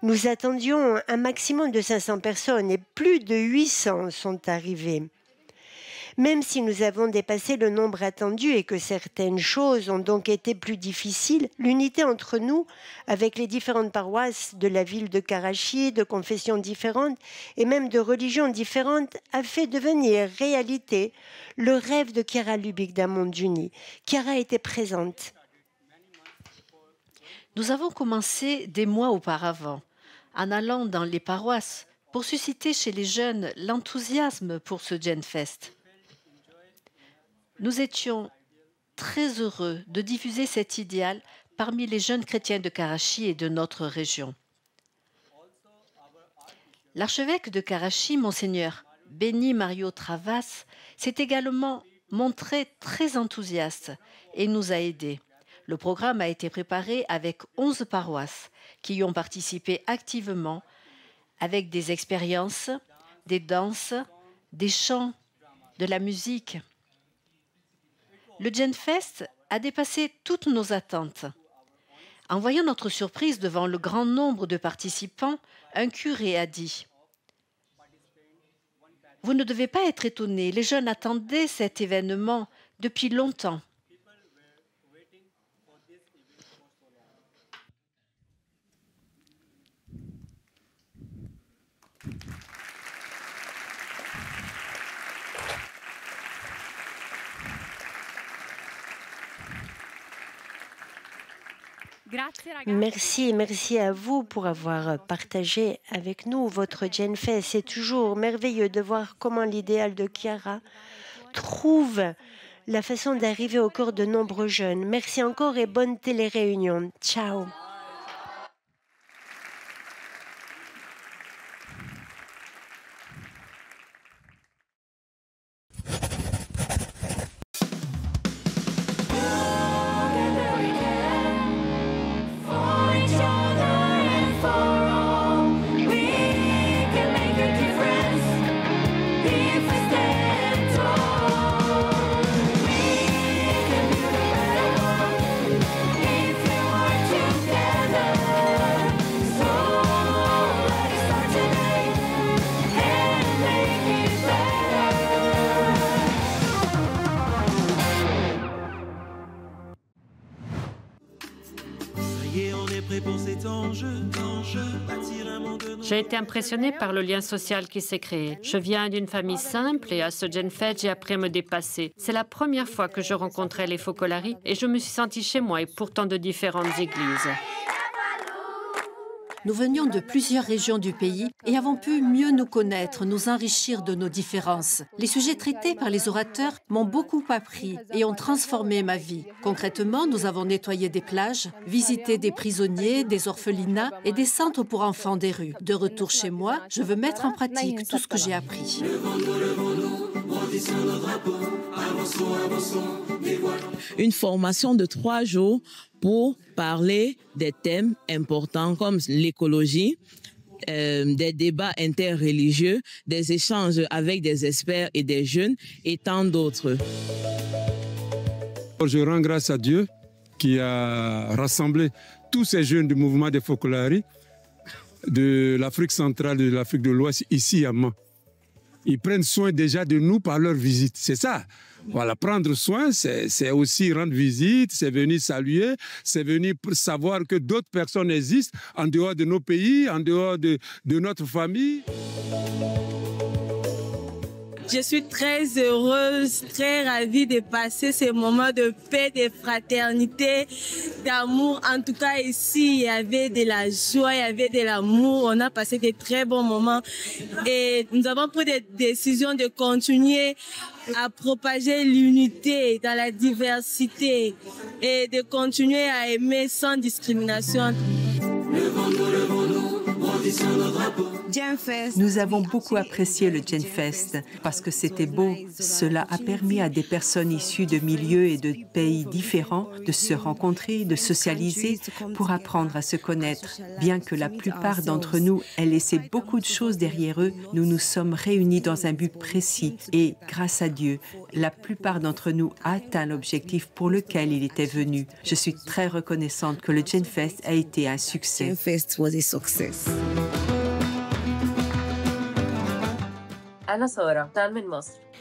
Nous attendions un maximum de 500 personnes et plus de 800 sont arrivés. Même si nous avons dépassé le nombre attendu et que certaines choses ont donc été plus difficiles, l'unité entre nous, avec les différentes paroisses de la ville de Karachi, de confessions différentes et même de religions différentes, a fait devenir réalité le rêve de Chiara Lubich d'un monde uni. Chiara était présente. Nous avons commencé des mois auparavant, en allant dans les paroisses pour susciter chez les jeunes l'enthousiasme pour ce GenFest. Nous étions très heureux de diffuser cet idéal parmi les jeunes chrétiens de Karachi et de notre région. L'archevêque de Karachi, Monseigneur Benny Mario Travas, s'est également montré très enthousiaste et nous a aidés. Le programme a été préparé avec 11 paroisses qui y ont participé activement avec des expériences, des danses, des chants, de la musique. Le GenFest a dépassé toutes nos attentes. En voyant notre surprise devant le grand nombre de participants, un curé a dit « Vous ne devez pas être étonnés, les jeunes attendaient cet événement depuis longtemps. » Merci à vous pour avoir partagé avec nous votre GenFest. C'est toujours merveilleux de voir comment l'idéal de Chiara trouve la façon d'arriver au cœur de nombreux jeunes. Merci encore et bonne télé-réunion. Ciao. J'ai été impressionnée par le lien social qui s'est créé. Je viens d'une famille simple et à ce GenFest, j'ai appris à me dépasser. C'est la première fois que je rencontrais les Focolari et je me suis sentie chez moi et pourtant de différentes églises. Nous venions de plusieurs régions du pays et avons pu mieux nous connaître, nous enrichir de nos différences. Les sujets traités par les orateurs m'ont beaucoup appris et ont transformé ma vie. Concrètement, nous avons nettoyé des plages, visité des prisonniers, des orphelinats et des centres pour enfants des rues. De retour chez moi, je veux mettre en pratique tout ce que j'ai appris. Une formation de 3 jours pour parler des thèmes importants comme l'écologie, des débats interreligieux, des échanges avec des experts et des jeunes et tant d'autres. Je rends grâce à Dieu qui a rassemblé tous ces jeunes du mouvement des Focolari de l'Afrique centrale et de l'Afrique de l'Ouest ici à Mans. Ils prennent soin déjà de nous par leur visite. C'est ça. Voilà, prendre soin, c'est aussi rendre visite, c'est venir saluer, c'est venir savoir que d'autres personnes existent en dehors de nos pays, en dehors de notre famille. Je suis très heureuse, très ravie de passer ces moments de paix, de fraternité, d'amour. En tout cas, ici, il y avait de la joie, il y avait de l'amour. On a passé de très bons moments et nous avons pris des décisions de continuer à propager l'unité dans la diversité et de continuer à aimer sans discrimination. Levons-nous, brandissons nos drapeaux. Nous avons beaucoup apprécié le Genfest parce que c'était beau. Cela a permis à des personnes issues de milieux et de pays différents de se rencontrer, de socialiser pour apprendre à se connaître. Bien que la plupart d'entre nous aient laissé beaucoup de choses derrière eux, nous nous sommes réunis dans un but précis et, grâce à Dieu, la plupart d'entre nous a atteint l'objectif pour lequel il était venu. Je suis très reconnaissante que le Genfest a été un succès.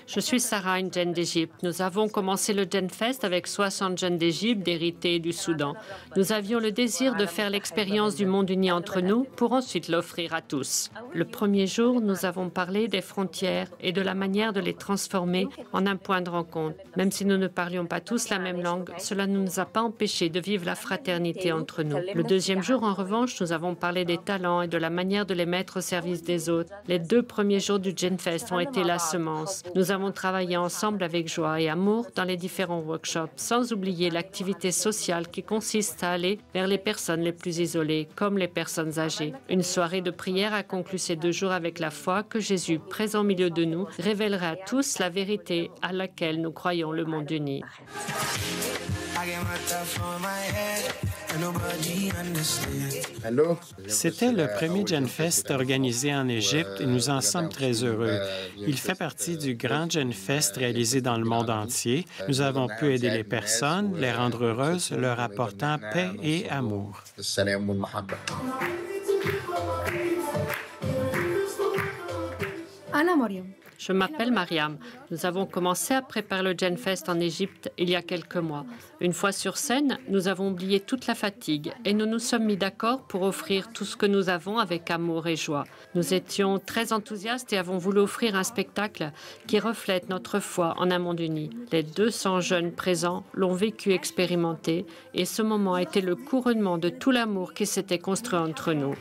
Je suis Sarah, une jeune d'Égypte. Nous avons commencé le Genfest avec 60 jeunes d'Égypte, d'Érythrée et du Soudan. Nous avions le désir de faire l'expérience du monde uni entre nous pour ensuite l'offrir à tous. Le premier jour, nous avons parlé des frontières et de la manière de les transformer en un point de rencontre. Même si nous ne parlions pas tous la même langue, cela ne nous a pas empêchés de vivre la fraternité entre nous. Le deuxième jour, en revanche, nous avons parlé des talents et de la manière de les mettre au service des autres. Les 2 premiers jours du Genfest ont été la semence. Nous avons travaillé ensemble avec joie et amour dans les différents workshops, sans oublier l'activité sociale qui consiste à aller vers les personnes les plus isolées, comme les personnes âgées. Une soirée de prière a conclu ces 2 jours avec la foi que Jésus, présent au milieu de nous, révélera à tous la vérité à laquelle nous croyons le monde uni. C'était le premier Genfest organisé en Égypte et nous en sommes très heureux. Il fait partie du grand Genfest réalisé dans le monde entier. Nous avons pu aider les personnes, les rendre heureuses, leur apportant paix et amour. Je m'appelle Mariam. Nous avons commencé à préparer le Genfest en Égypte il y a quelques mois. Une fois sur scène, nous avons oublié toute la fatigue et nous nous sommes mis d'accord pour offrir tout ce que nous avons avec amour et joie. Nous étions très enthousiastes et avons voulu offrir un spectacle qui reflète notre foi en un monde uni. Les 200 jeunes présents l'ont vécu, expérimenté et ce moment a été le couronnement de tout l'amour qui s'était construit entre nous.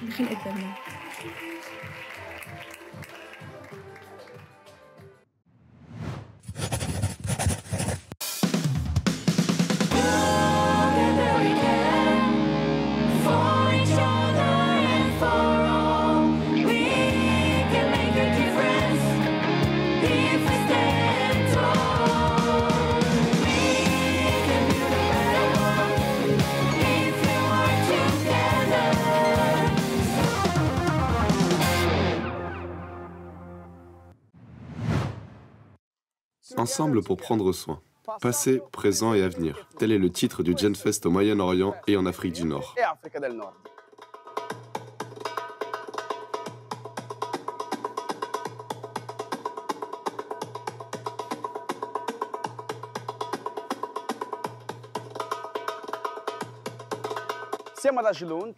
Ensemble pour prendre soin. Passé, présent et avenir. Tel est le titre du Genfest au Moyen-Orient et en Afrique du Nord.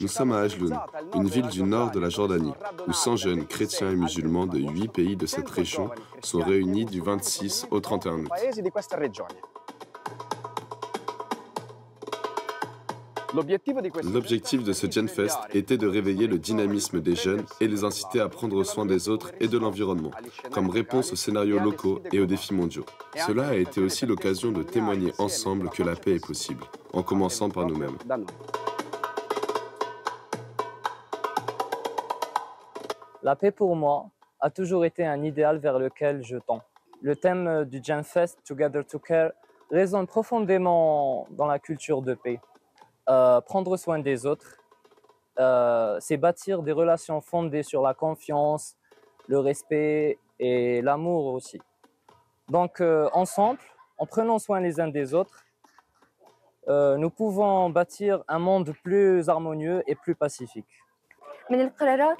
Nous sommes à Ajloun, une ville du nord de la Jordanie, où 100 jeunes chrétiens et musulmans de 8 pays de cette région sont réunis du 26 au 31 août. L'objectif de ce Genfest était de réveiller le dynamisme des jeunes et les inciter à prendre soin des autres et de l'environnement, comme réponse aux scénarios locaux et aux défis mondiaux. Cela a été aussi l'occasion de témoigner ensemble que la paix est possible, en commençant par nous-mêmes. La paix pour moi a toujours été un idéal vers lequel je tends. Le thème du Genfest, Together to Care, résonne profondément dans la culture de paix. prendre soin des autres, c'est bâtir des relations fondées sur la confiance, le respect et l'amour aussi. Donc ensemble, en prenant soin les uns des autres, nous pouvons bâtir un monde plus harmonieux et plus pacifique.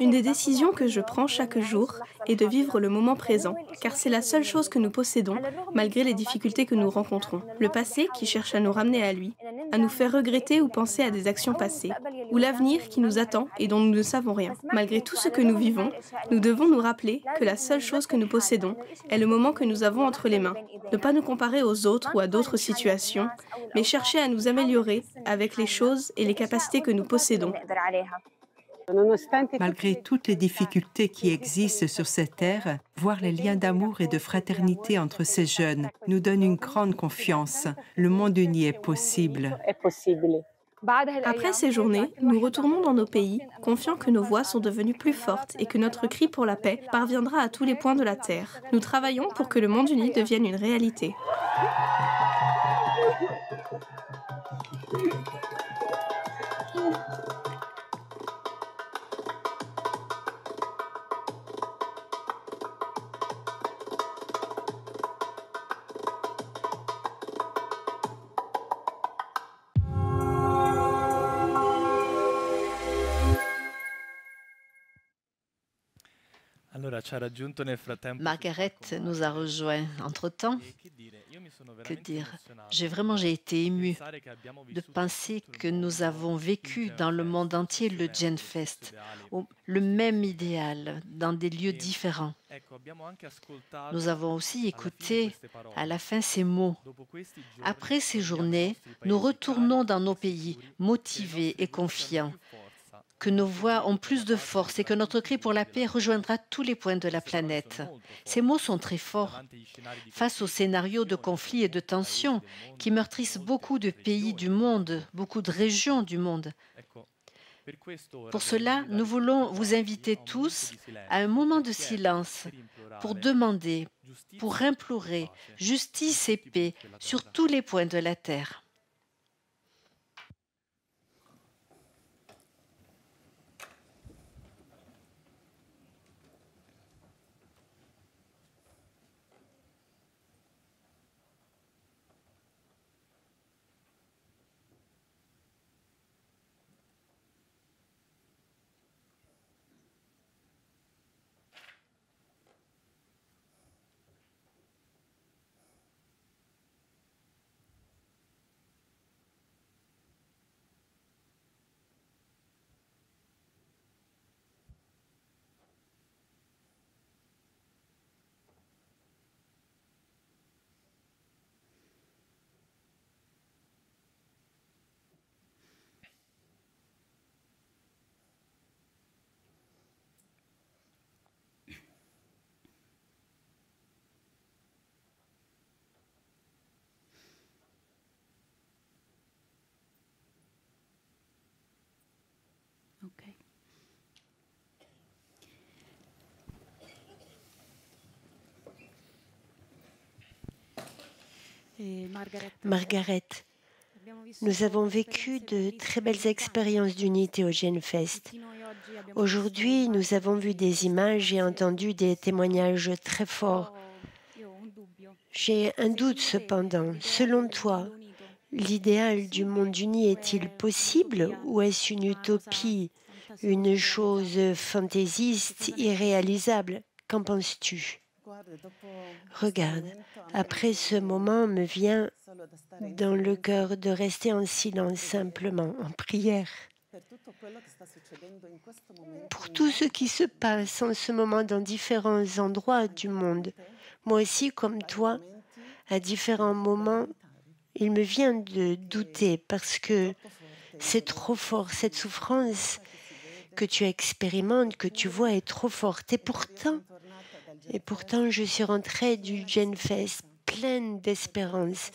Une des décisions que je prends chaque jour est de vivre le moment présent, car c'est la seule chose que nous possédons, malgré les difficultés que nous rencontrons. Le passé qui cherche à nous ramener à lui, à nous faire regretter ou penser à des actions passées, ou l'avenir qui nous attend et dont nous ne savons rien. Malgré tout ce que nous vivons, nous devons nous rappeler que la seule chose que nous possédons est le moment que nous avons entre les mains. Ne pas nous comparer aux autres ou à d'autres situations, mais chercher à nous améliorer avec les choses et les capacités que nous possédons. Malgré toutes les difficultés qui existent sur cette terre, voir les liens d'amour et de fraternité entre ces jeunes nous donne une grande confiance. Le monde uni est possible. Après ces journées, nous retournons dans nos pays, confiants que nos voix sont devenues plus fortes et que notre cri pour la paix parviendra à tous les points de la terre. Nous travaillons pour que le monde uni devienne une réalité. Margaret nous a rejoints entre-temps. Que dire? J'ai été émue de penser que nous avons vécu dans le monde entier le GenFest, le même idéal, dans des lieux différents. Nous avons aussi écouté à la fin ces mots. Après ces journées, nous retournons dans nos pays, motivés et confiants, que nos voix ont plus de force et que notre cri pour la paix rejoindra tous les points de la planète. Ces mots sont très forts. Face aux scénarios de conflits et de tensions qui meurtrissent beaucoup de pays du monde, beaucoup de régions du monde. Pour cela, nous voulons vous inviter tous à un moment de silence pour demander, pour implorer justice et paix sur tous les points de la terre. Margaret, nous avons vécu de très belles expériences d'unité au GenFest. Aujourd'hui, nous avons vu des images et entendu des témoignages très forts. J'ai un doute cependant. Selon toi, l'idéal du monde uni est-il possible ou est-ce une utopie, une chose fantaisiste, irréalisable? Qu'en penses-tu? Regarde, après ce moment me vient dans le cœur de rester en silence simplement, en prière. Pour tout ce qui se passe en ce moment dans différents endroits du monde, moi aussi, comme toi, à différents moments, il me vient de douter parce que c'est trop fort, cette souffrance que tu expérimentes, que tu vois est trop forte. Et pourtant, je suis rentrée du GenFest pleine d'espérance,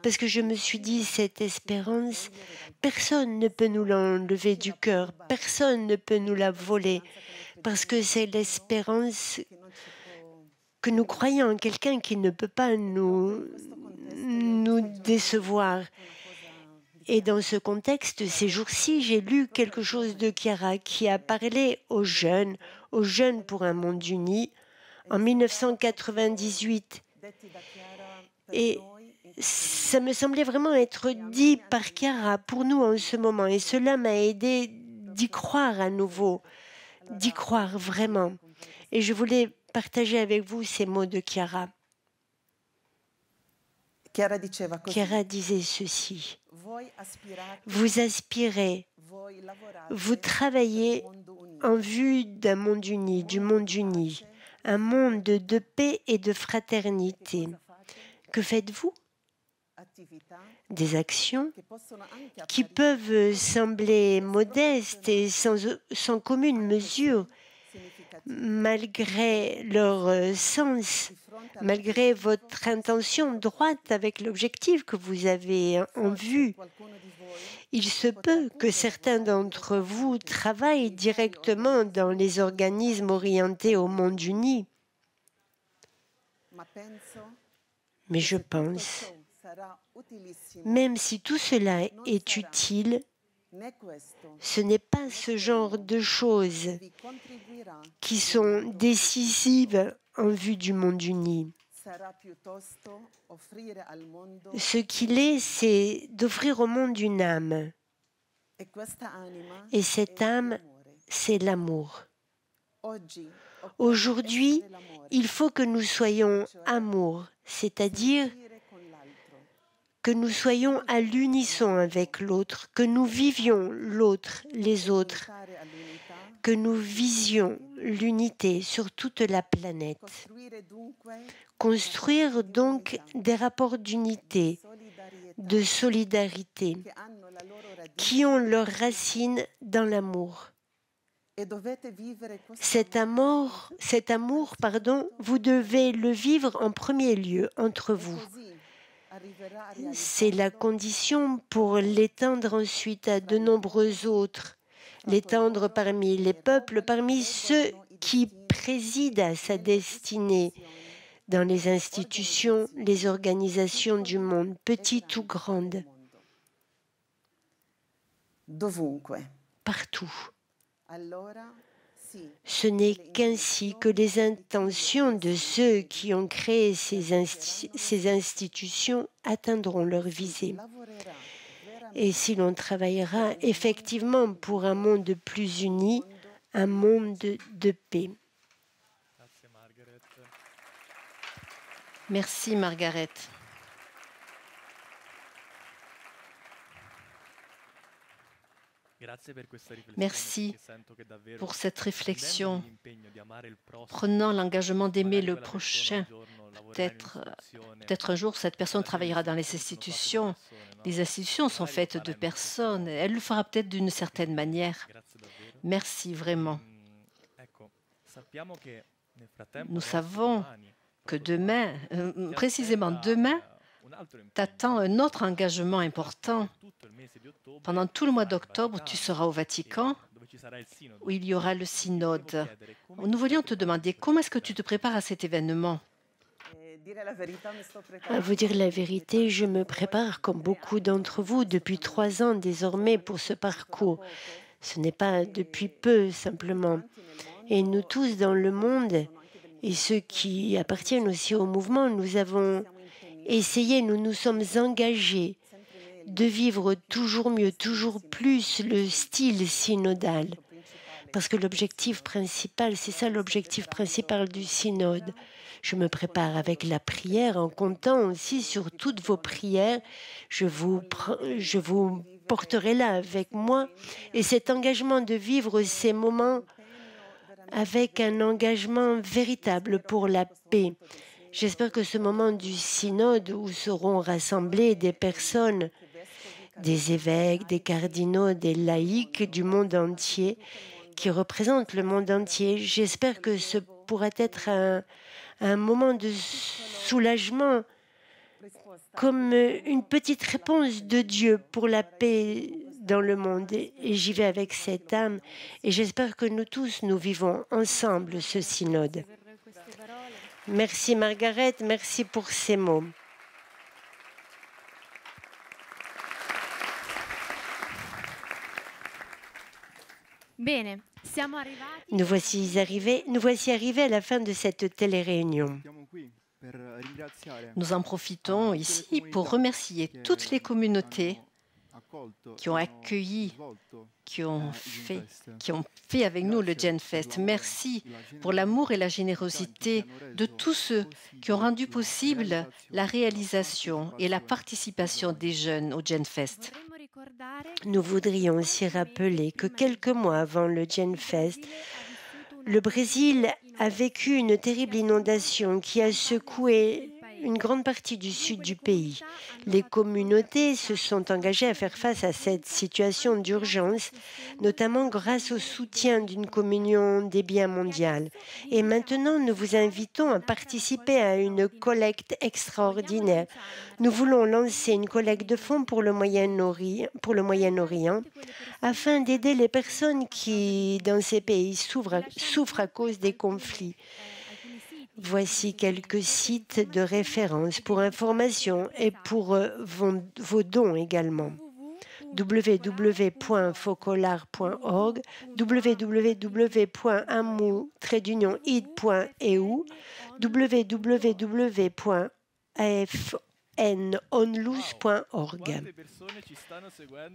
parce que je me suis dit, cette espérance, personne ne peut nous l'enlever du cœur, personne ne peut nous la voler, parce que c'est l'espérance que nous croyons en quelqu'un qui ne peut pas nous décevoir. Et dans ce contexte, ces jours-ci, j'ai lu quelque chose de Chiara qui a parlé aux jeunes pour un monde uni en 1998. Et ça me semblait vraiment être dit par Chiara pour nous en ce moment. Et cela m'a aidé d'y croire à nouveau, d'y croire vraiment. Et je voulais partager avec vous ces mots de Chiara. Chiara disait ceci: vous aspirez, vous travaillez en vue d'un monde uni, du monde uni, un monde de paix et de fraternité. Que faites-vous? Des actions qui peuvent sembler modestes et sans commune mesure, malgré leur sens, malgré votre intention droite avec l'objectif que vous avez en vue. Il se peut que certains d'entre vous travaillent directement dans les organismes orientés au monde uni. Mais je pense, même si tout cela est utile, ce n'est pas ce genre de choses qui sont décisives en vue du monde uni. Ce qu'il est, c'est d'offrir au monde une âme. Et cette âme, c'est l'amour. Aujourd'hui, il faut que nous soyons amour, c'est-à-dire que nous soyons à l'unisson avec l'autre, que nous vivions l'autre, les autres, que nous visions l'unité sur toute la planète. Construire donc des rapports d'unité, de solidarité, qui ont leurs racines dans l'amour. Cet amour, vous devez le vivre en premier lieu entre vous. C'est la condition pour l'étendre ensuite à de nombreux autres, l'étendre parmi les peuples, parmi ceux qui président à sa destinée, dans les institutions, les organisations du monde, petites ou grandes, partout. Ce n'est qu'ainsi que les intentions de ceux qui ont créé ces institutions atteindront leur visée. Et si l'on travaillera effectivement pour un monde plus uni, un monde de paix. Merci, Margaret. Merci pour cette réflexion. Prenant l'engagement d'aimer le prochain, peut-être un jour cette personne travaillera dans les institutions. Les institutions sont faites de personnes. Elle le fera peut-être d'une certaine manière. Merci vraiment. Nous savons que demain, précisément demain, t'attend un autre engagement important. Pendant tout le mois d'octobre, tu seras au Vatican, où il y aura le synode. Nous voulions te demander comment est-ce que tu te prépares à cet événement? À vous dire la vérité, je me prépare comme beaucoup d'entre vous depuis 3 ans désormais pour ce parcours. Ce n'est pas depuis peu simplement. Et nous tous dans le monde, et ceux qui appartiennent aussi au mouvement, nous avons essayé, nous nous sommes engagés de vivre toujours mieux, toujours plus le style synodal. Parce que l'objectif principal, c'est ça l'objectif principal du synode. Je me prépare avec la prière en comptant aussi sur toutes vos prières. Je vous porterai là avec moi. Et cet engagement de vivre ces moments avec un engagement véritable pour la paix. J'espère que ce moment du synode où seront rassemblés des personnes, des évêques, des cardinaux, des laïcs du monde entier, qui représentent le monde entier, j'espère que ce pourra être un moment de soulagement, comme une petite réponse de Dieu pour la paix dans le monde. Et j'y vais avec cette âme, et j'espère que nous tous, nous vivons ensemble ce synode. Merci Margaret, merci pour ces mots. Nous voici arrivés à la fin de cette télé-réunion. Nous en profitons ici pour remercier toutes les communautés qui ont accueilli, qui ont fait avec nous le GenFest. Merci pour l'amour et la générosité de tous ceux qui ont rendu possible la réalisation et la participation des jeunes au GenFest. Nous voudrions aussi rappeler que quelques mois avant le GenFest, le Brésil a vécu une terrible inondation qui a secoué une grande partie du sud du pays. Les communautés se sont engagées à faire face à cette situation d'urgence, notamment grâce au soutien d'une communion des biens mondiale. Et maintenant, nous vous invitons à participer à une collecte extraordinaire. Nous voulons lancer une collecte de fonds pour le Moyen-Orient afin d'aider les personnes qui, dans ces pays, souffrent à cause des conflits. Voici quelques sites de référence pour information et pour vos dons également. www.focolare.org, www.amu-id.eu, www.afnonlus.org.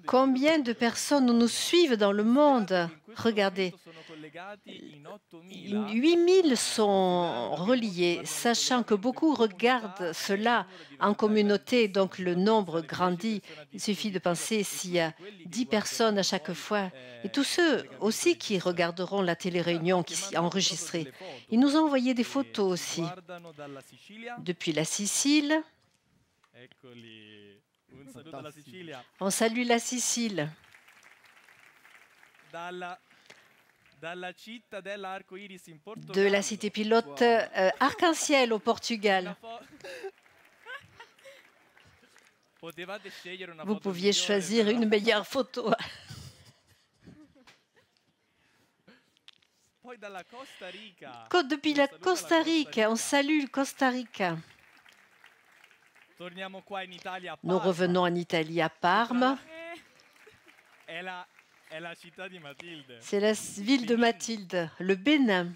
Combien de personnes nous suivent dans le monde? Regardez, 8000 sont reliés, sachant que beaucoup regardent cela en communauté, donc le nombre grandit. Il suffit de penser s'il y a 10 personnes à chaque fois. Et tous ceux aussi qui regarderont la télé-réunion qui est enregistrée. Ils nous ont envoyé des photos aussi. Depuis la Sicile, on salue la Sicile. De la cité pilote Arc-en-Ciel au Portugal. Vous pouviez choisir une meilleure photo. Depuis la Costa Rica, on salue le Costa Rica. Nous revenons en Italie, à Parme. C'est la ville de Mathilde, le Bénin.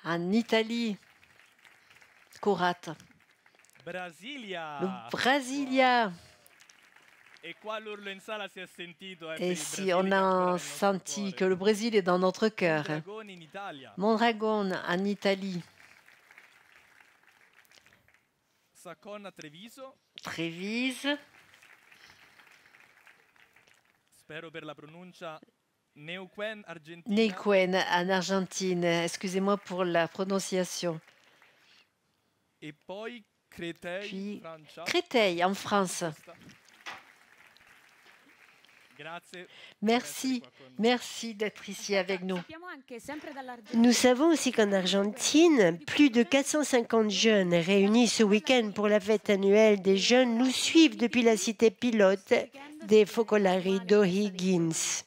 En Italie, Corate. Le Brasilia. Et ici, on a senti que le Brésil est dans notre cœur. Mondragon, en Italie. Trévise. Neuquén, en Argentine. Excusez-moi pour la prononciation. Puis Créteil, en France. Merci d'être ici avec nous. Nous savons aussi qu'en Argentine, plus de 450 jeunes réunis ce week-end pour la fête annuelle des jeunes nous suivent depuis la cité pilote des Focolari d'O'Higgins.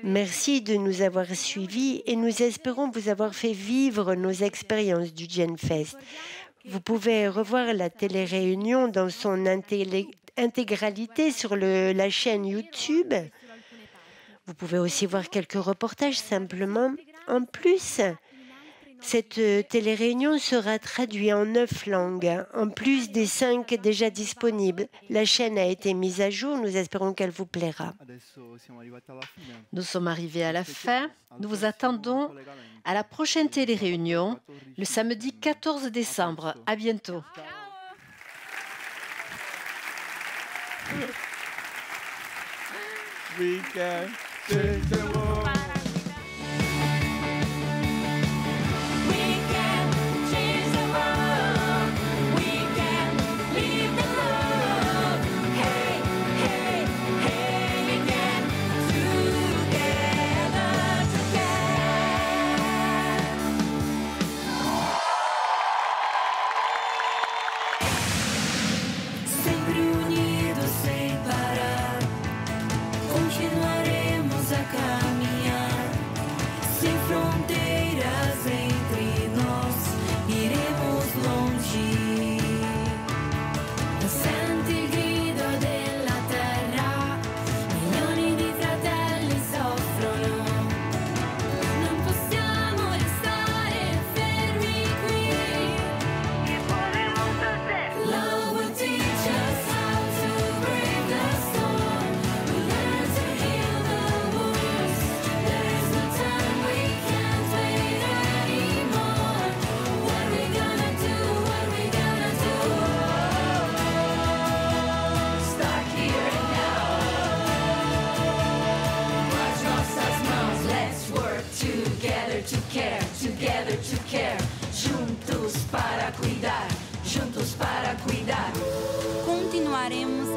Merci de nous avoir suivis et nous espérons vous avoir fait vivre nos expériences du GenFest. Vous pouvez revoir la télé-réunion dans son intégralité sur la chaîne YouTube. Vous pouvez aussi voir quelques reportages simplement. En plus, cette télé-réunion sera traduite en 9 langues, en plus des 5 déjà disponibles. La chaîne a été mise à jour, nous espérons qu'elle vous plaira. Nous sommes arrivés à la fin. Nous vous attendons à la prochaine télé-réunion, le samedi 14 décembre. À bientôt. Sempre unidos sem parar, continuaremos a caminhar.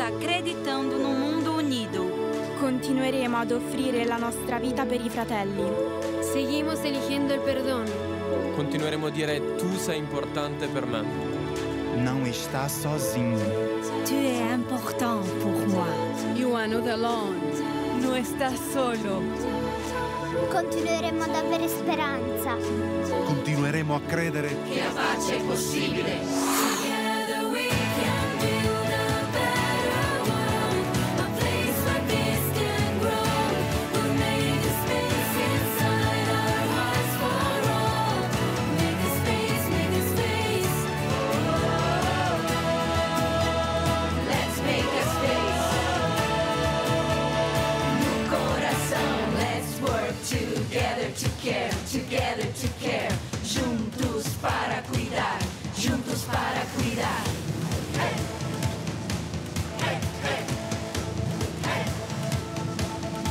acreditando num mundo unido. Continueremo ad offrire la nostra vita per i fratelli. Seguimos eligiendo el perdón. Continueremo a dire tu sei importante per me. Não está sozinho. Tu es important pour moi. You are not alone. No estás solo. Continueremo ad avere speranza. Continueremo a credere che la pace è possibile. Together to care, juntos para cuidar, juntos para cuidar. Hey. Hey, hey. Hey.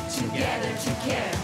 Together to care.